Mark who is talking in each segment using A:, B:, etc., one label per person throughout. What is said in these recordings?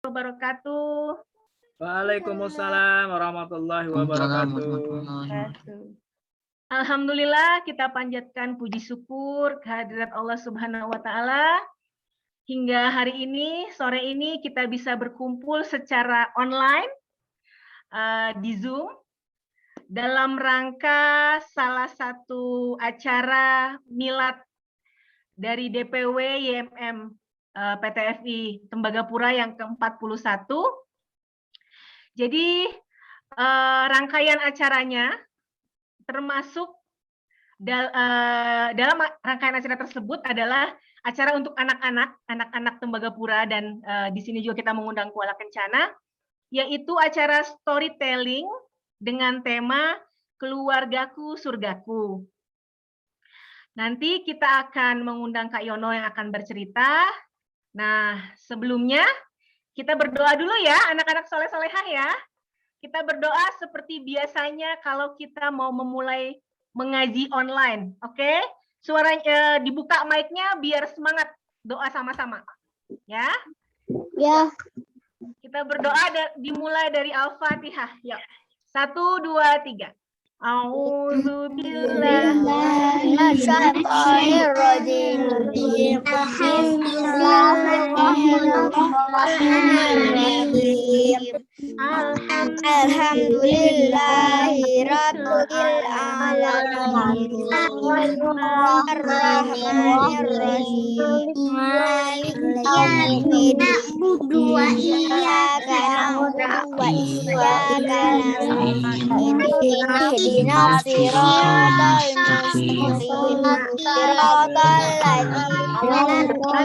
A: wabarakatuh.
B: Waalaikumsalam warahmatullahi wabarakatuh.
A: Alhamdulillah, kita panjatkan puji syukur kehadirat Allah Subhanahu wa taala. Hingga hari ini, sore ini kita bisa berkumpul secara online di Zoom dalam rangka salah satu acara milad dari DPW YMM PTFI Tembagapura yang ke-41. Jadi rangkaian acaranya termasuk dalam rangkaian acara tersebut adalah acara untuk anak-anak Tembagapura, dan di sini juga kita mengundang Kuala Kencana, yaitu acara storytelling dengan tema Keluargaku Surgaku. Nanti kita akan mengundang Kak Yono yang akan bercerita. Nah, sebelumnya kita berdoa dulu ya, anak-anak soleh-solehah ya. Kita berdoa seperti biasanya kalau kita mau memulai mengaji online, oke? Suaranya dibuka mic-nya biar semangat doa sama-sama, ya?
C: Ya.
A: Kita berdoa dimulai dari Al-Fatihah. Yuk. 1, 2, 3.
C: Alhamdulillahirabbil alamin. Arrahmanirrahim. Maliki yaumiddin. Iyyaka na'budu wa iyyaka nasta'in. Ihdinas siratal mustaqim. Siratal ladzina an'amta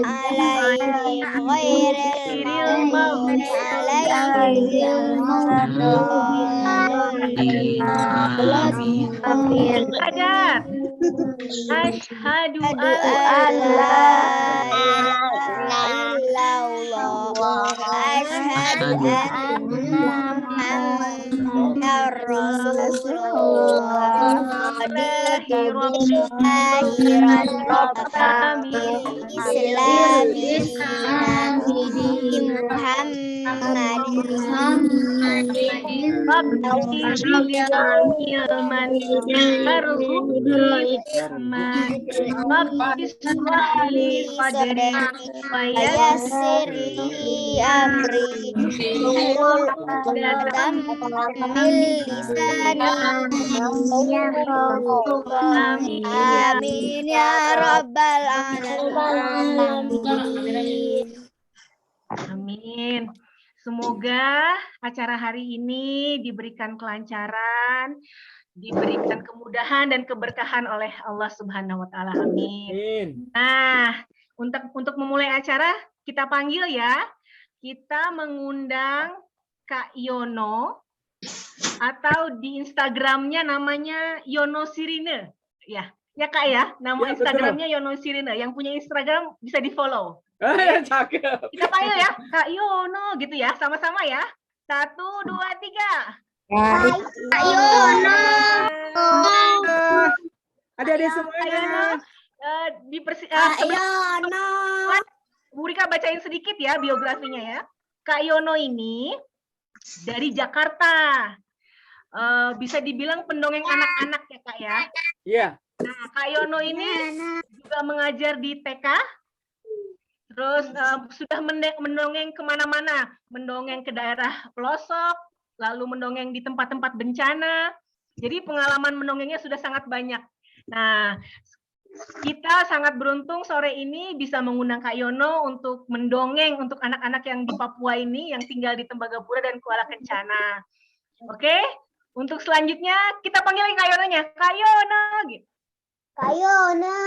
C: 'alaihim ghairil maghdubi 'alaihim waladdallin.
A: Asyhadu
C: an la ilaha illallah wa asyhadu anna Muhammadar Rasulullah. Amin ya rabbal alamin.
A: Amin. Semoga acara hari ini diberikan kelancaran, diberikan kemudahan dan keberkahan oleh Allah Subhanahu wa taala. Amin. Nah, untuk memulai acara kita panggil ya. Kita mengundang Kak Yono, atau di Instagramnya namanya Yono Sirine. Ya Kak ya, nama Instagramnya Yono Sirine. Yang punya Instagram bisa di-follow.
B: Cakep.
A: Kita panggil ya, Kak Yono gitu ya, sama-sama ya. 1, 2, 3.
C: Kak Yono.
B: Adik-adik semuanya.
C: Kak Yono.
A: Bu Rika bacain sedikit ya biografinya ya. Kak Yono ini dari Jakarta. Bisa dibilang pendongeng anak-anak ya Kak ya.
B: Iya.
A: Nah, Kak Yono ini juga mengajar di TK. Terus sudah mendongeng kemana-mana, mendongeng ke daerah pelosok, lalu mendongeng di tempat-tempat bencana. Jadi pengalaman mendongengnya sudah sangat banyak. Nah, kita sangat beruntung sore ini bisa mengundang Kak Yono untuk mendongeng untuk anak-anak yang di Papua ini, yang tinggal di Tembagapura dan Kuala Kencana. Oke, untuk selanjutnya kita panggil Kak Yononya. Kak Yono, gitu.
C: Kak Yono.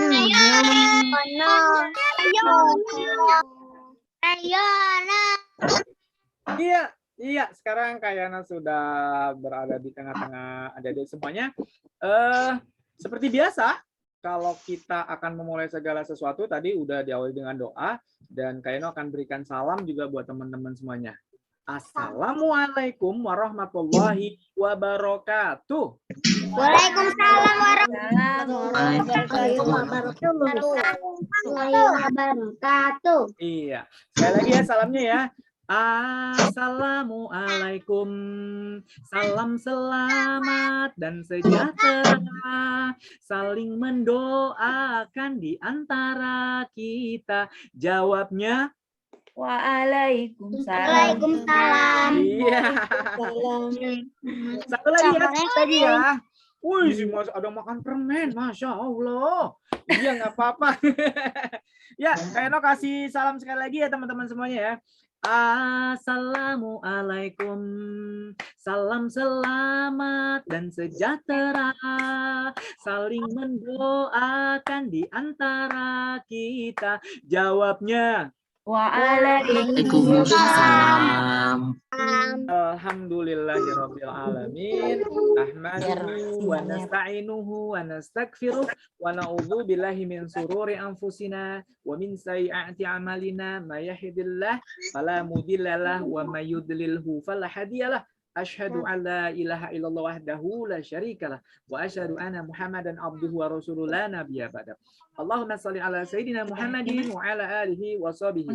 B: Iya. Sekarang Kak Yana sudah berada di tengah-tengah adik-adik semuanya. Seperti biasa, kalau kita akan memulai segala sesuatu, tadi udah diawali dengan doa, dan Kak Yana akan berikan salam juga buat teman-teman semuanya. Assalamualaikum warahmatullahi wabarakatuh.
C: Waalaikumsalam warahmatullahi wabarakatuh.
B: Iya. Sekali lagi ya salamnya ya. Assalamualaikum, salam selamat dan sejahtera, saling mendoakan di antara kita. Jawabnya,
D: Waalaikumsalam.
C: Waalaikumsalam.
B: iya. Satu lagi ya. Wih, si Mas ada makan permen, Masya Allah. Iya, nggak apa-apa. Ya, Kak Eno kasih salam sekali lagi ya teman-teman semuanya ya. Assalamualaikum, salam selamat dan sejahtera, saling mendoakan di antara kita. Jawabnya,
D: Waalaikumsalam.
B: alhamdulillahirabbil alamin. Nahmaduhu wa nasta'inuhu wa nastaghfiruh wa na'udzu billahi min sururi anfusina wa min sayyiati a'malina may yahdihillahu fala mudhillalah wa may yudlilhu fala hadiyalah. Asyhadu an la ilaha illallah wahdahu la syarikalah wa asyhadu anna Muhammadan abduhu wa rasuluhu la nabiyya ba'da. Allahumma shalli ala sayyidina Muhammadin wa ala alihi wa sahbihi.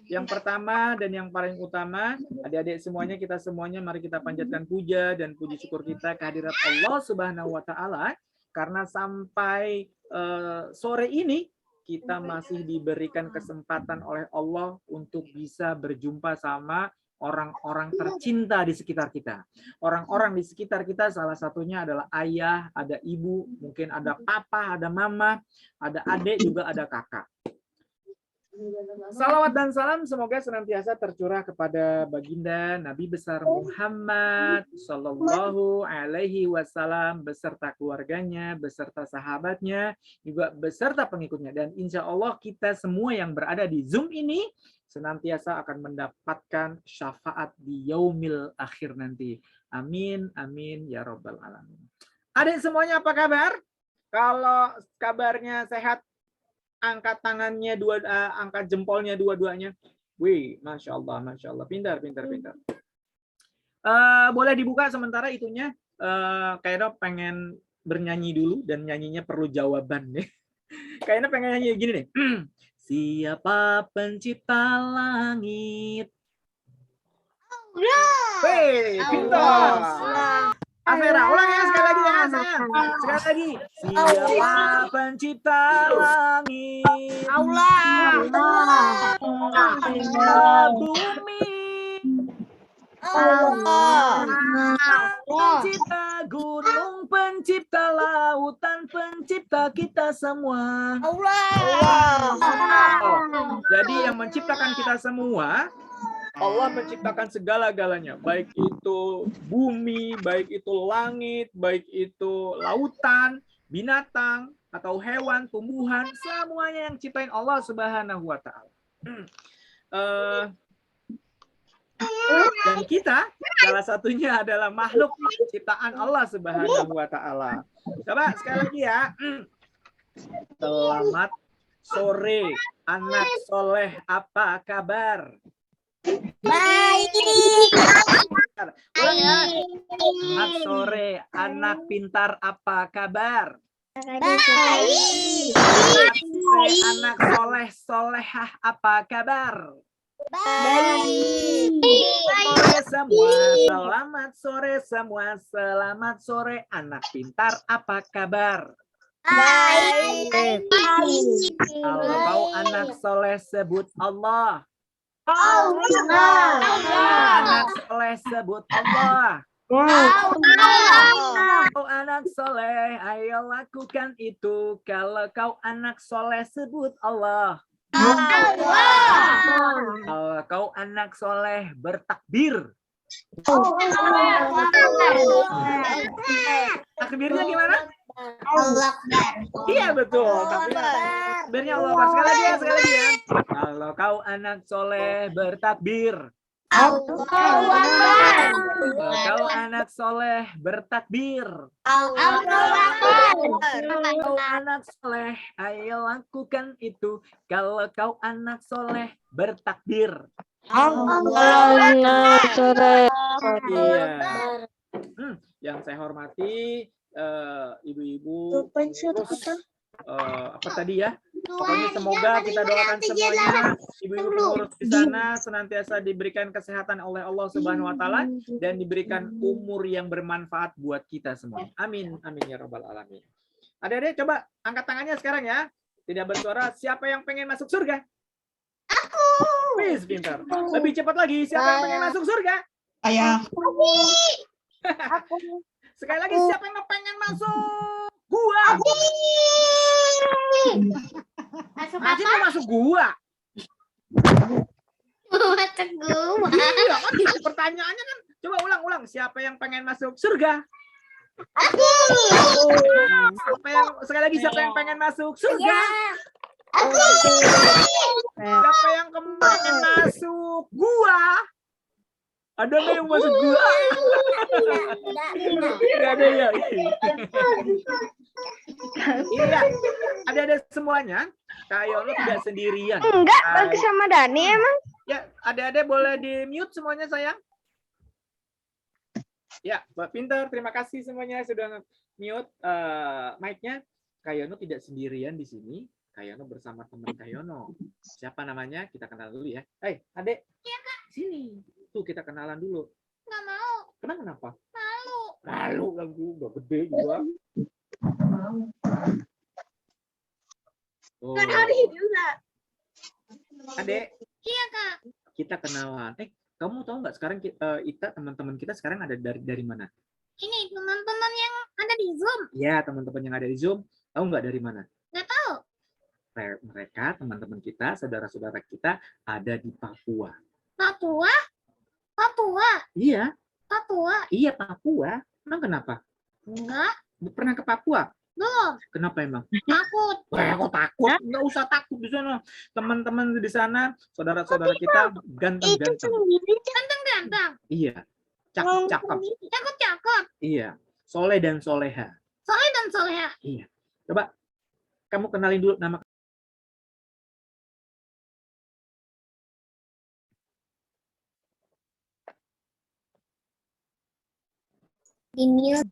B: Yang pertama dan yang paling utama, adik-adik semuanya, kita semuanya mari kita panjatkan puja dan puji syukur kita kehadirat Allah Subhanahu wa taala karena sampai sore ini kita masih diberikan kesempatan oleh Allah untuk bisa berjumpa sama orang-orang tercinta di sekitar kita. Orang-orang di sekitar kita salah satunya adalah ayah, ada ibu, mungkin ada papa, ada mama, ada adik, juga ada kakak. Salawat dan salam semoga senantiasa tercurah kepada baginda Nabi besar Muhammad Sallallahu Alaihi Wasallam beserta keluarganya, beserta sahabatnya, juga beserta pengikutnya. Dan insya Allah kita semua yang berada di Zoom ini senantiasa akan mendapatkan syafaat di yaumil akhir nanti. Amin, amin, ya robbal alamin. Adik semuanya apa kabar? Kalau kabarnya sehat, angkat tangannya angkat jempolnya dua-duanya. Wih, masya Allah, pintar. Boleh dibuka sementara itunya. Kayaknya pengen bernyanyi dulu dan nyanyinya perlu jawaban nih. Kayaknya pengen nyanyi gini nih. Siapa pencipta langit? Wih, pintar. Afera, ulang ya sekali lagi ya sayang. Sekali lagi. Siapa pencipta langit?
C: Allah.
B: Bumi.
C: Allah.
B: Pencipta gunung, pencipta lautan, pencipta kita semua.
C: Allah.
B: Jadi yang menciptakan kita semua, Allah menciptakan segala-galanya, baik itu bumi, baik itu langit, baik itu lautan, binatang, atau hewan, tumbuhan, semuanya yang ciptain Allah Subhanahu wa Ta'ala. Dan kita, salah satunya adalah makhluk ciptaan Allah Subhanahu wa Ta'ala. Coba sekali lagi ya. Selamat sore, anak soleh, apa kabar?
C: Baik.
B: Ulang ya. Selamat sore, anak pintar, apa kabar?
C: Baik.
B: Anak soleh, solehah, apa kabar?
C: Baik.
B: Sore semua, selamat sore semua, selamat sore, anak pintar, apa kabar?
C: Baik.
B: Kalau kau anak soleh, sebut Allah. Anak soleh, sebut Allah. Kau anak soleh, ayo lakukan itu. Kalau kau anak soleh, sebut Allah. Kalau kau anak soleh, bertakbir. Takbirnya gimana? Iya betul. Takbirnya Allah Akbar. Sekali lagi ya. Kalau kau anak soleh, bertakbir. Kalau kau anak soleh, bertakbir. Kau anak soleh, ayo lakukan itu. Kalau kau anak soleh, bertakbir. Iya. Yang saya hormati ibu-ibu, terus apa tadi ya? Pokoknya semoga kita doakan semuanya ibu-ibu pengurus di sana senantiasa diberikan kesehatan oleh Allah Subhanahu wa taala dan diberikan umur yang bermanfaat buat kita semua. Amin. Amin ya rabbal alamin. Adik-adik coba angkat tangannya sekarang ya. Tidak bersuara, siapa yang pengen masuk surga? Aku. Wis, pintar. Lebih cepat lagi, siapa yang pengen masuk surga?
D: Saya.
B: Sekali lagi, siapa yang pengen masuk gua?
C: Masuk
B: Najib
C: apa?
B: mau masuk gua.
C: Masuk gua.
B: Iya, kan pertanyaannya kan. Coba ulang-ulang, siapa yang pengen masuk surga?
C: Aku.
B: Sekali lagi, siapa yang pengen masuk surga?
C: Aku.
B: Siapa yang pengen masuk gua? Ada nggak yang masuk gua? Nggak ada ya. Iya, ada semuanya. Kak Yono tidak sendirian.
E: Enggak, lagi sama Dani emang.
B: Ya, adik-adik boleh di mute semuanya sayang. Ya, Mbak Pinter, terima kasih semuanya sudah mute mic-nya. Kak Yono tidak sendirian di sini. Kak Yono bersama teman Kak Yono. Siapa namanya? Kita kenal dulu ya. Hei, adik.
C: Iya, Kak.
B: Sini. Tuh, kita kenalan dulu.
C: Nggak mau.
B: Kenapa?
C: Malu.
B: Malu lagi, udah gede juga. Oh.
C: juga.
B: Adek,
C: Iya, Kak.
B: kita kenalan. Kamu tahu nggak sekarang Ita teman-teman kita sekarang ada dari mana?
C: Ini teman-teman yang ada di Zoom.
B: Ya, teman-teman yang ada di Zoom, tahu nggak dari mana?
C: Nggak tahu.
B: Mereka, teman-teman kita, saudara-saudara kita ada di Papua.
C: Papua? Papua?
B: Iya,
C: Papua?
B: iya Papua. Emang kenapa?
C: Enggak.
B: Pernah ke Papua?
C: Belum.
B: Kenapa emang?
C: Takut.
B: Wah, aku takut. Nggak usah takut di sana. Teman-teman di sana, saudara-saudara kita ganteng-ganteng.
C: Ganteng-ganteng.
B: Iya, cakep-cakep.
C: Cakep-cakep.
B: Iya, soleh dan soleha.
C: Soleh dan soleha.
B: Iya. Coba kamu kenalin dulu nama.
C: Di mute.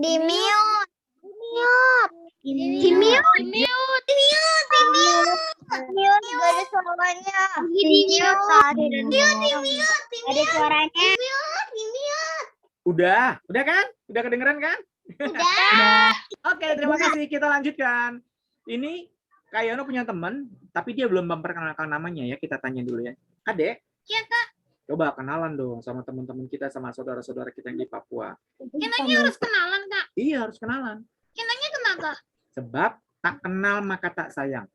C: Di mute. Di mute. Di mute. Di mute. Di mute. Mute. Gak ada suaranya. Di mute. Di mute. Ada suaranya. Di mute. Di mute.
B: Udah kan? Udah kedengeran kan?
C: Udah.
B: Oke, terima kasih. Kita lanjutkan. Ini Kak Yono punya teman, tapi dia belum memperkenalkan namanya ya. Kita tanya dulu ya. Adek,
C: Iya, Kak.
B: coba kenalan dong sama teman-teman kita, sama saudara-saudara kita yang di Papua.
C: Kenanya harus kenalan, Kak.
B: Iya, harus kenalan.
C: Kenanya kenapa?
B: Sebab tak kenal maka tak sayang.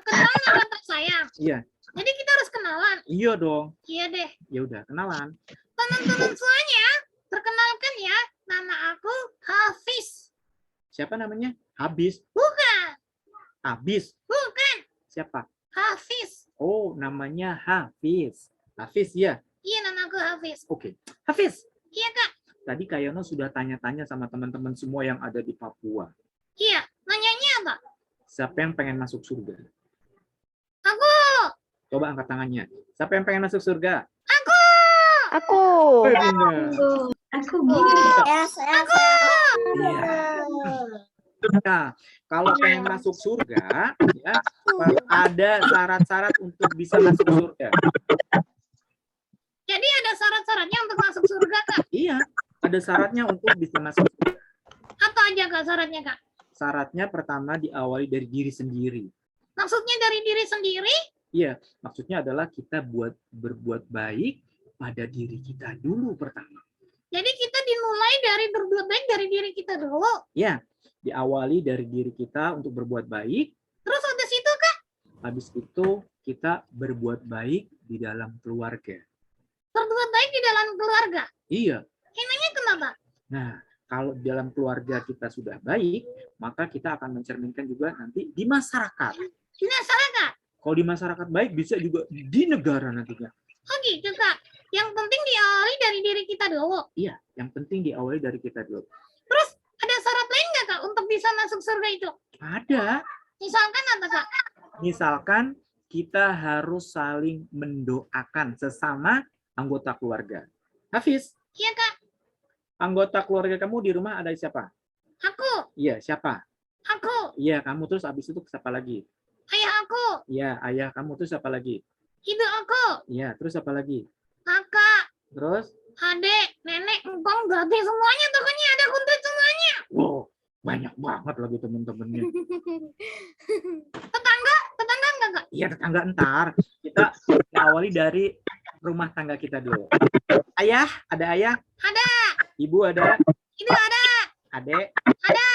C: Kenal nggak tak sayang?
B: Iya.
C: Jadi kita harus kenalan.
B: Iya dong.
C: Iya deh.
B: Ya udah, kenalan.
C: Teman-teman semuanya, perkenalkan ya. Nama aku Hafiz.
B: Siapa namanya? Habis.
C: Bukan.
B: Habis.
C: Bukan.
B: Siapa?
C: Hafiz.
B: Oh, namanya Hafiz. Hafiz ya.
C: Iya, nama aku Hafiz.
B: Oke. Hafiz.
C: Iya, Kak.
B: Tadi Kak Yono sudah tanya-tanya sama teman-teman semua yang ada di Papua.
C: Iya. Nanyanya apa?
B: Siapa yang pengen masuk surga?
C: Aku.
B: Coba angkat tangannya. Siapa yang pengen masuk surga?
E: Aku.
B: Oh, benar.
A: Aku gini.
B: Iya. Nah, kalau pengen masuk surga, ya, ada syarat-syarat untuk bisa masuk surga.
C: Jadi ada syarat-syaratnya untuk masuk surga, Kak?
B: Iya, ada syaratnya untuk bisa masuk surga.
C: Apa aja, Kak, syaratnya, Kak?
B: Syaratnya pertama diawali dari diri sendiri.
C: Maksudnya dari diri sendiri?
B: Iya, maksudnya adalah kita berbuat baik pada diri kita dulu pertama.
C: Jadi kita dimulai dari berbuat baik dari diri kita dulu.
B: Ya, diawali dari diri kita untuk berbuat baik.
C: Terus habis itu, Kak?
B: Habis itu kita berbuat baik di dalam keluarga.
C: Berbuat baik di dalam keluarga.
B: Iya.
C: Emangnya kenapa?
B: Nah, kalau di dalam keluarga kita sudah baik, maka kita akan mencerminkan juga nanti di masyarakat.
C: Di masyarakat.
B: Kalau di masyarakat baik, bisa juga di negara nantinya.
C: Oh gitu, Kak. Yang penting diawali dari diri kita dulu.
B: Iya, yang penting diawali dari kita dulu.
C: Terus ada syarat lain nggak, Kak, untuk bisa masuk surga itu?
B: Ada.
C: Misalkan apa, Kak?
B: Misalkan kita harus saling mendoakan sesama anggota keluarga. Hafiz,
C: Iya, Kak.
B: anggota keluarga kamu di rumah ada siapa?
C: Aku.
B: Iya, siapa?
C: Aku.
B: Iya, kamu terus habis itu siapa lagi?
C: aku.
B: Iya, ayah kamu. Terus apa lagi?
C: Ibu aku.
B: Iya, terus apa lagi?
C: Kakak.
B: Terus?
C: Adek. Nenek. Engkong. Berarti semuanya pokoknya ada komplit semuanya.
B: Wow, banyak banget lagi temen-temennya.
C: Tetangga. Tetangga enggak, Kak?
B: Iya, tetangga ntar. Kita awali dari rumah tangga kita dulu. Ayah, ada ayah?
C: Ada.
B: Ibu ada?
C: Ibu ada.
B: Adek?
C: Ada.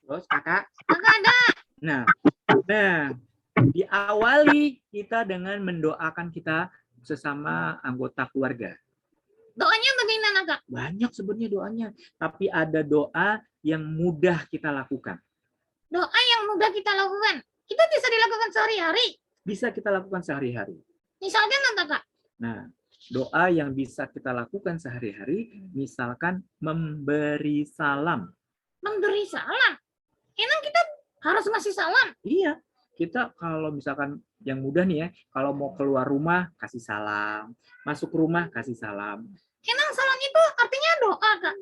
B: Terus kakak?
C: Kakak ada.
B: Nah, diawali kita dengan mendoakan kita sesama anggota keluarga.
C: Doanya bagaimana, Kak?
B: Banyak sebenarnya doanya, tapi ada doa yang mudah kita lakukan.
C: Doa yang mudah kita lakukan. Itu bisa dilakukan sehari-hari.
B: Bisa kita lakukan sehari-hari.
C: Misalkan apa, Kak?
B: Nah, doa yang bisa kita lakukan sehari-hari, misalkan memberi salam.
C: Memberi salam. Emang kita harus ngasih salam?
B: Iya, kita kalau misalkan yang mudah nih ya, kalau mau keluar rumah kasih salam, masuk rumah kasih salam.
C: Emang salam itu artinya doa, Kak?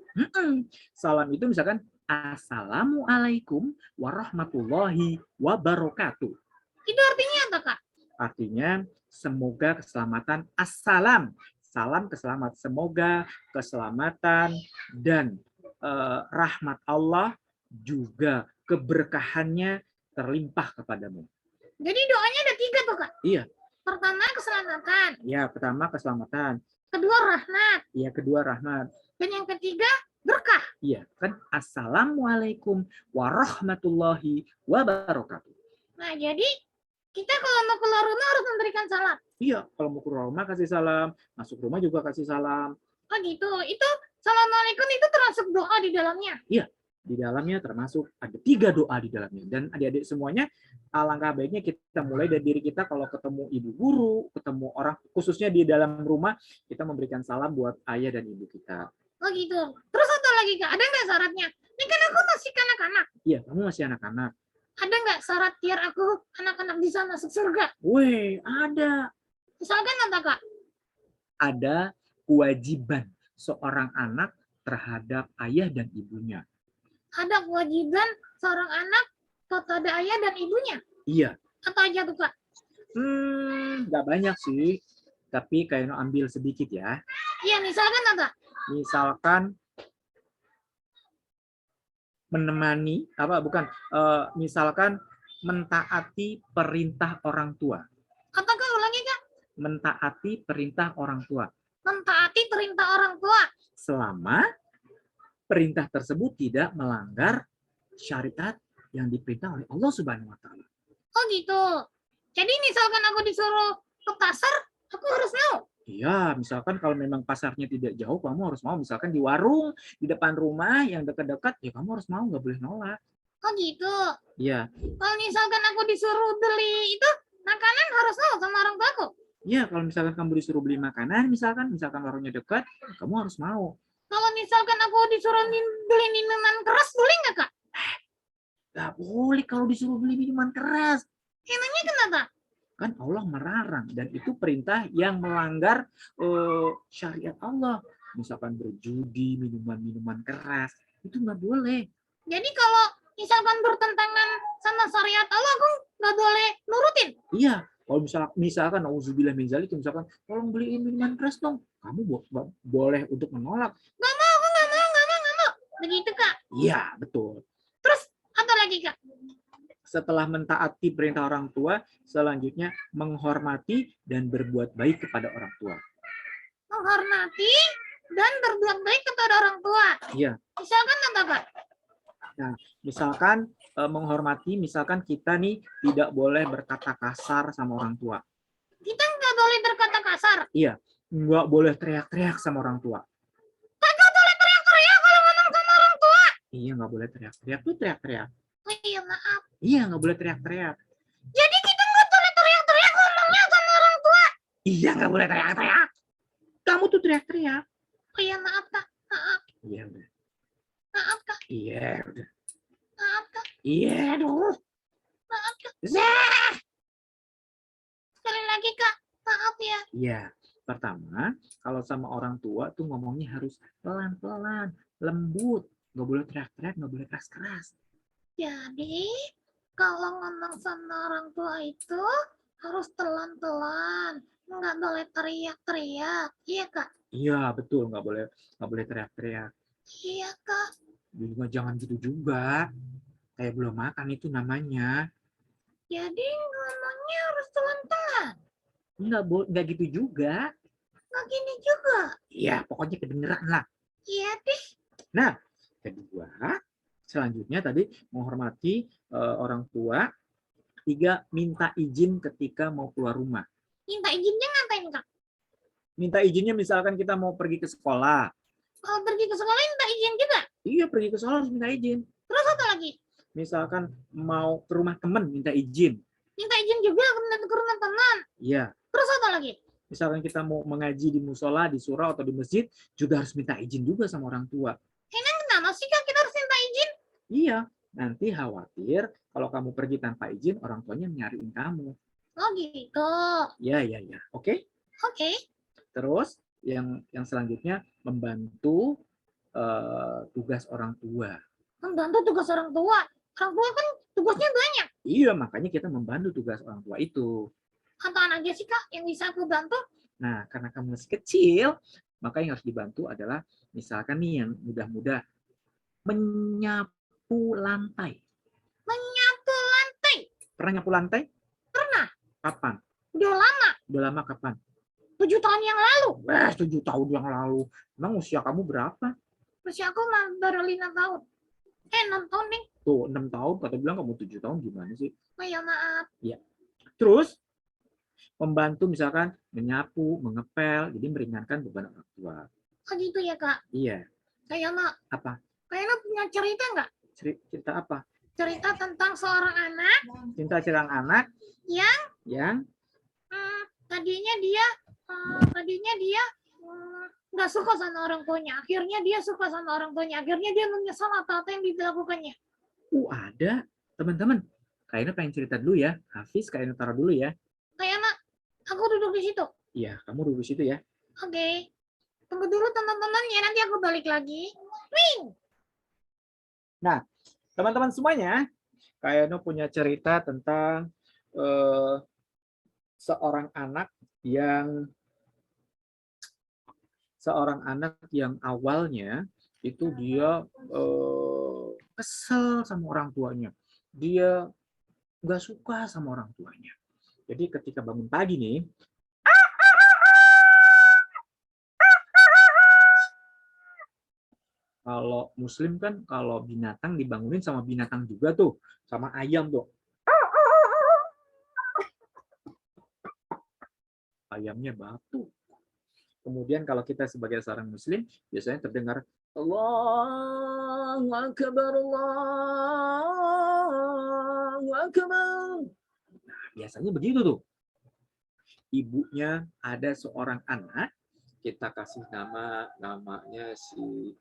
B: Salam itu misalkan Assalamualaikum warahmatullahi wabarakatuh.
C: Itu artinya apa, Kak?
B: Artinya semoga keselamatan, assalam, salam keselamatan, semoga keselamatan dan rahmat Allah juga keberkahannya terlimpah kepadamu.
C: Jadi doanya ada 3 tuh, Kak?
B: Iya.
C: Pertama keselamatan.
B: Ya, pertama keselamatan.
C: Kedua rahmat.
B: Ya, kedua rahmat.
C: Dan yang ketiga berkah.
B: Iya, kan Assalamualaikum warahmatullahi wabarakatuh.
C: Nah, jadi kita kalau mau keluar rumah harus memberikan salam.
B: Iya, kalau mau keluar rumah kasih salam, masuk rumah juga kasih salam.
C: Oh gitu. Itu Assalamualaikum itu termasuk doa di dalamnya.
B: Iya, di dalamnya termasuk ada 3 doa di dalamnya. Dan adik-adik semuanya, alangkah baiknya kita mulai dari diri kita kalau ketemu ibu guru, ketemu orang, khususnya di dalam rumah, kita memberikan salam buat ayah dan ibu kita.
C: Oh gitu. Terus satu lagi, Kak, ada nggak syaratnya? Ini kan aku masih kanak-kanak.
B: Iya, kamu masih anak-anak.
C: Ada nggak syarat biar aku anak-anak bisa masuk surga?
B: Weh, ada.
C: Misalkan apa, Kak?
B: Ada kewajiban seorang anak terhadap ayah dan ibunya.
C: Ada kewajiban seorang anak kepada ayah dan ibunya.
B: Iya.
C: Apa aja tuh, Kak?
B: Nggak banyak sih. Tapi kayak ambil sedikit ya.
C: Iya, misalkan apa?
B: Misalkan menemani, misalkan mentaati perintah orang tua.
C: Apa, Kak? Ulangi, Kak.
B: Mentaati perintah orang tua.
C: Mentaati perintah orang tua.
B: Selama perintah tersebut tidak melanggar syariat yang diperintah oleh Allah Subhanahu wa taala.
C: Oh gitu. Jadi misalkan aku disuruh ke pasar, aku harus mau.
B: Iya, misalkan kalau memang pasarnya tidak jauh, kamu harus mau. Misalkan di warung, di depan rumah yang dekat-dekat, ya kamu harus mau, nggak boleh nolak.
C: Oh gitu.
B: Iya.
C: Kalau misalkan aku disuruh beli itu makanan harus mau sama orang tuaku.
B: Iya, kalau misalkan kamu disuruh beli makanan, misalkan warungnya dekat, kamu harus mau.
C: Kalau misalkan aku disuruh beli minuman keras, boleh nggak, Kak?
B: Nggak boleh kalau disuruh beli minuman keras.
C: Emangnya kenapa?
B: Kan Allah melarang, dan itu perintah yang melanggar syariat Allah. Misalkan berjudi, minuman-minuman keras, itu nggak boleh.
C: Jadi kalau misalkan bertentangan sama syariat Allah, aku nggak boleh nurutin.
B: Iya, kalau misalkan auzubillah min dzalik, misalkan tolong beliin minuman keras dong, kamu boleh untuk menolak.
C: Nggak mau, aku nggak mau. Begitu, Kak.
B: Iya, betul.
C: Terus apa lagi, Kak?
B: Setelah mentaati perintah orang tua, selanjutnya menghormati dan berbuat baik kepada orang tua.
C: Menghormati dan berbuat baik kepada orang tua.
B: Iya.
C: Misalkan apa, Kak?
B: Nah, misalkan menghormati, misalkan kita nih tidak boleh berkata kasar sama orang tua.
C: Kita nggak boleh berkata kasar.
B: Iya, nggak boleh teriak-teriak sama orang tua.
C: Nggak boleh teriak-teriak kalau ngomong sama orang tua.
B: Iya, nggak boleh teriak-teriak. Tuh teriak-teriak.
C: Oh iya, maaf.
B: Iya, nggak boleh teriak-teriak.
C: Jadi kita nggak boleh teriak-teriak ngomongnya sama orang tua.
B: Iya, nggak boleh teriak-teriak. Kamu tuh teriak-teriak.
C: Oh iya, maaf, Kak. Maaf.
B: Iya, udah.
C: Maaf, Kak.
B: Iya, udah.
C: Maaf, Kak.
B: Iya, aduh.
C: Maaf, Kak.
B: Zah.
C: Sekali lagi, Kak. Maaf ya.
B: Iya, pertama, kalau sama orang tua tuh ngomongnya harus pelan-pelan, lembut. Nggak boleh teriak-teriak, nggak boleh keras-keras.
C: Jadi, kalau ngomong sama orang tua itu harus pelan-pelan, nggak boleh teriak-teriak, iya Kak?
B: Iya, betul, nggak boleh teriak-teriak.
C: Iya Kak.
B: Juga jangan gitu juga. Kayak belum makan itu namanya.
C: Jadi ngomongnya harus pelan-pelan,
B: Nggak gitu juga.
C: nggak gini juga.
B: Iya, pokoknya kedengeran lah.
C: Iya deh.
B: Nah, kedua, selanjutnya tadi menghormati orang tua. 3, minta izin ketika mau keluar rumah.
C: Minta izinnya ngapain Kak?
B: Minta izinnya misalkan kita mau pergi ke sekolah.
C: Kalau pergi ke sekolah minta izin juga.
B: Iya, pergi ke sekolah harus minta izin.
C: Terus apa lagi?
B: Misalkan mau ke rumah teman, minta izin.
C: Minta izin juga ke rumah teman.
B: Iya.
C: Terus apa lagi?
B: Misalkan kita mau mengaji di musola, di surau, atau di masjid, juga harus minta izin juga sama orang tua.
C: Emang kenapa sih Kak kita harus minta izin?
B: Iya, nanti khawatir kalau kamu pergi tanpa izin, orang tuanya nyariin kamu.
C: Oh gitu.
B: Ya. Oke?
C: Oke.
B: Terus yang selanjutnya membantu tugas orang tua.
C: Membantu tugas orang tua. Orang tua kan tugasnya banyak.
B: Iya, makanya kita membantu tugas orang tua itu.
C: Apaan aja sih Kak yang bisa aku bantu?
B: Nah, karena kamu masih kecil, maka yang harus dibantu adalah misalkan nih yang mudah-mudah menyapu lantai.
C: Menyapu lantai.
B: Pernah nyapu lantai?
C: Pernah.
B: Kapan?
C: Udah lama.
B: Udah lama kapan?
C: 7 tahun yang lalu.
B: 7 tahun yang lalu. Emang usia kamu berapa?
C: Usia aku baru 5 tahun. 6 tahun nih.
B: Tuh, 6 tahun. Kata bilang kamu 7 tahun gimana sih?
C: Oh ya maaf.
B: Iya. Terus, membantu misalkan menyapu, mengepel, jadi meringankan beban orang tua.
C: Oh gitu ya Kak.
B: Iya.
C: Kayak Mak.
B: Apa?
C: Kayaknya punya cerita nggak?
B: Cerita apa?
C: Cerita tentang seorang anak
B: Cerita anak yang
C: tadinya dia nggak suka sama orang tuanya. Akhirnya dia suka sama orang tuanya. Akhirnya dia menyesal apa yang dilakukannya.
B: ada teman-teman. Kayaknya pengen cerita dulu ya. Hafiz kayaknya taruh dulu ya.
C: Kayak Mak, aku duduk di situ.
B: Iya, kamu duduk di situ ya.
C: Oke. Tunggu dulu teman-teman ya, nanti aku balik lagi. Wing.
B: Nah, teman-teman semuanya, Kayano punya cerita tentang seorang anak yang awalnya itu dia kesel sama orang tuanya. Dia nggak suka sama orang tuanya. Jadi ketika bangun pagi nih, kalau muslim kan kalau binatang dibangunin sama binatang juga tuh, sama ayam tuh. Ayamnya batu. Kemudian kalau kita sebagai seorang muslim, biasanya terdengar Allahu Akbar, Allahu Akbar. Nah, biasanya begitu tuh. Ibunya ada seorang anak, kita kasih namanya si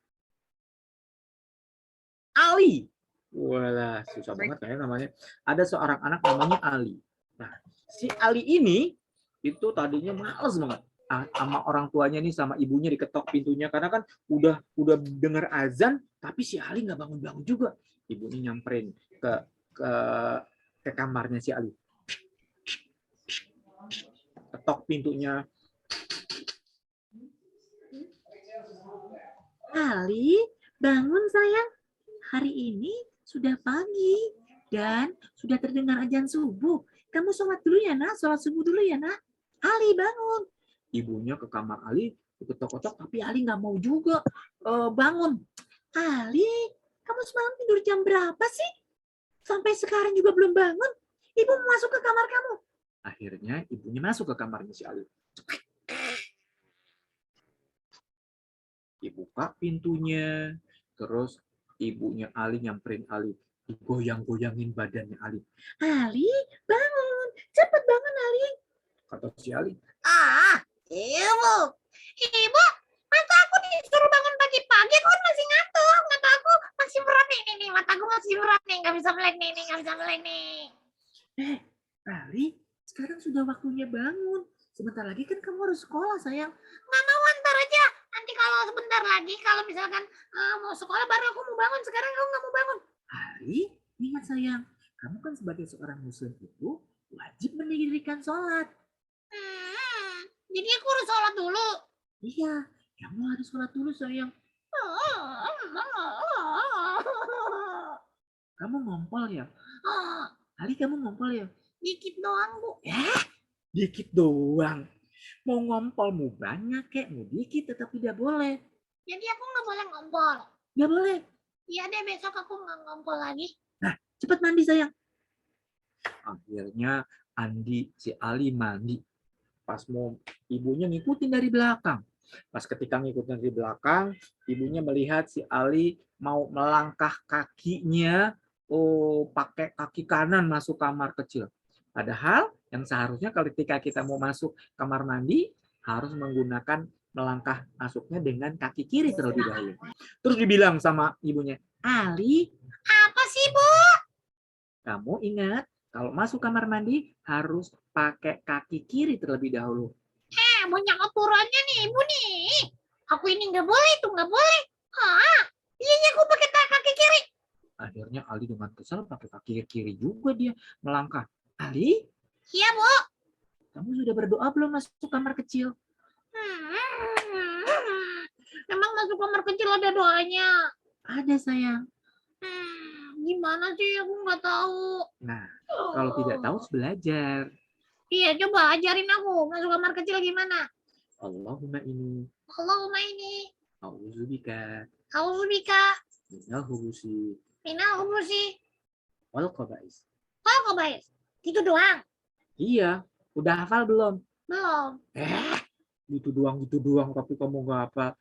B: Ali. Walah, susah banget kayaknya namanya. Ada seorang anak namanya Ali. Nah, si Ali ini itu tadinya males banget sama orang tuanya nih, sama ibunya diketok pintunya karena kan udah dengar azan tapi si Ali nggak bangun juga. Ibunya nyamperin ke kamarnya si Ali, ketok pintunya. Ali, bangun sayang, hari ini sudah pagi dan sudah terdengar azan subuh. Kamu sholat dulu ya nak, sholat subuh dulu ya nak. Ali bangun. Ibunya ke kamar Ali, ketok-ketok, tapi Ali nggak mau juga bangun. Ali, kamu semalam tidur jam berapa sih? Sampai sekarang juga belum bangun. Ibu mau masuk ke kamar kamu. Akhirnya ibunya masuk ke kamarnya si Ali. Dibuka pintunya, terus ibunya Ali nyamperin Ali, digoyang-goyangin badannya Ali. Ali, bangun, cepet bangun Ali. Kata si Ali,
C: Ibu, mata aku disuruh bangun pagi-pagi, aku kan masih ngantuk. Mata aku masih berat nih, mata aku masih berat nih, nggak bisa melek nih.
B: Ali, sekarang sudah waktunya bangun. Sebentar lagi kan kamu harus sekolah, sayang.
C: Nggak mau, ntar aja. Nanti kalau sebentar lagi, kalau misalkan mau sekolah baru aku mau bangun. Sekarang aku nggak mau bangun.
B: Ali, ingat sayang, kamu kan sebagai seorang muslim itu wajib mendirikan sholat.
C: Jadi aku harus sholat dulu.
B: Iya, kamu harus sholat dulu sayang. Kamu ngompol ya? Ali, kamu ngompol ya?
C: Dikit doang, Bu.
B: Dikit doang. Mau ngompol, mau banyak kek, mau dikit tetap tidak boleh.
C: Jadi aku nggak boleh ngompol.
B: Nggak boleh.
C: Iya deh, besok aku nggak ngompol lagi.
B: Nah, cepat mandi sayang. Akhirnya si Ali mandi. Pas mau ibunya ngikutin dari belakang. Pas ketika ngikutin dari belakang, ibunya melihat si Ali mau melangkah kakinya, pakai kaki kanan masuk kamar kecil. Padahal yang seharusnya ketika kita mau masuk kamar mandi harus menggunakan melangkah masuknya dengan kaki kiri terlebih dahulu. Terus dibilang sama ibunya, Ali,
C: Apa sih, Bu?
B: kamu ingat kalau masuk kamar mandi harus pakai kaki kiri terlebih dahulu.
C: Banyak aturannya nih, Ibu nih. Aku ini nggak boleh, itu nggak boleh. Iya, aku pakai kaki kiri.
B: Akhirnya Ali dengan kesal pakai kaki kiri juga dia melangkah. Ali,
C: Iya, Bu.
B: kamu sudah berdoa belum masuk kamar kecil?
C: Memang masuk kamar kecil ada doanya.
B: Ada sayang.
C: Gimana sih? Aku nggak tahu.
B: Nah, kalau tidak tahu harus belajar.
C: Iya, coba ajarin aku masuk kamar kecil gimana.
B: Allahumma ini,
C: Allahumma ini,
B: a'udzubika
C: Auzubika,
B: minal hubusi
C: minal hubusi,
B: wal khaba'is.
C: kok baik? Itu doang?
B: Iya, udah hafal belum?
C: Belum.
B: Gitu doang, tapi kamu nggak apa.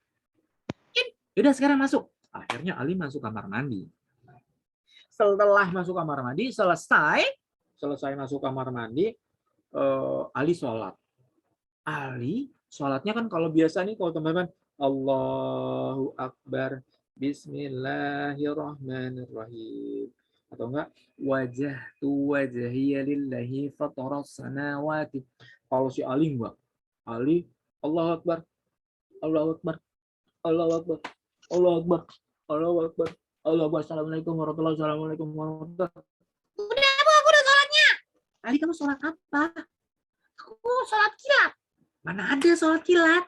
B: Udah sekarang masuk. Akhirnya Ali masuk kamar mandi. Setelah masuk kamar mandi, selesai masuk kamar mandi, Ali sholat. Ali sholatnya kan kalau biasa nih, kalau teman-teman, Allahu Akbar, Bismillahirrahmanirrahim. Atau enggak, wajahtu wajhiya lillahi fataras samawati. Kalau si Ali enggak. Ali, Allahu Akbar, Allahu Akbar, Allahu Akbar, Allahu Akbar, Allahu Akbar, Allahu Akbar, Assalamualaikum warahmatullahi wabarakatuh.
C: Udah, Bu, aku udah sholatnya.
B: Ali, kamu sholat apa?
C: Aku sholat kilat.
B: Mana ada sholat kilat?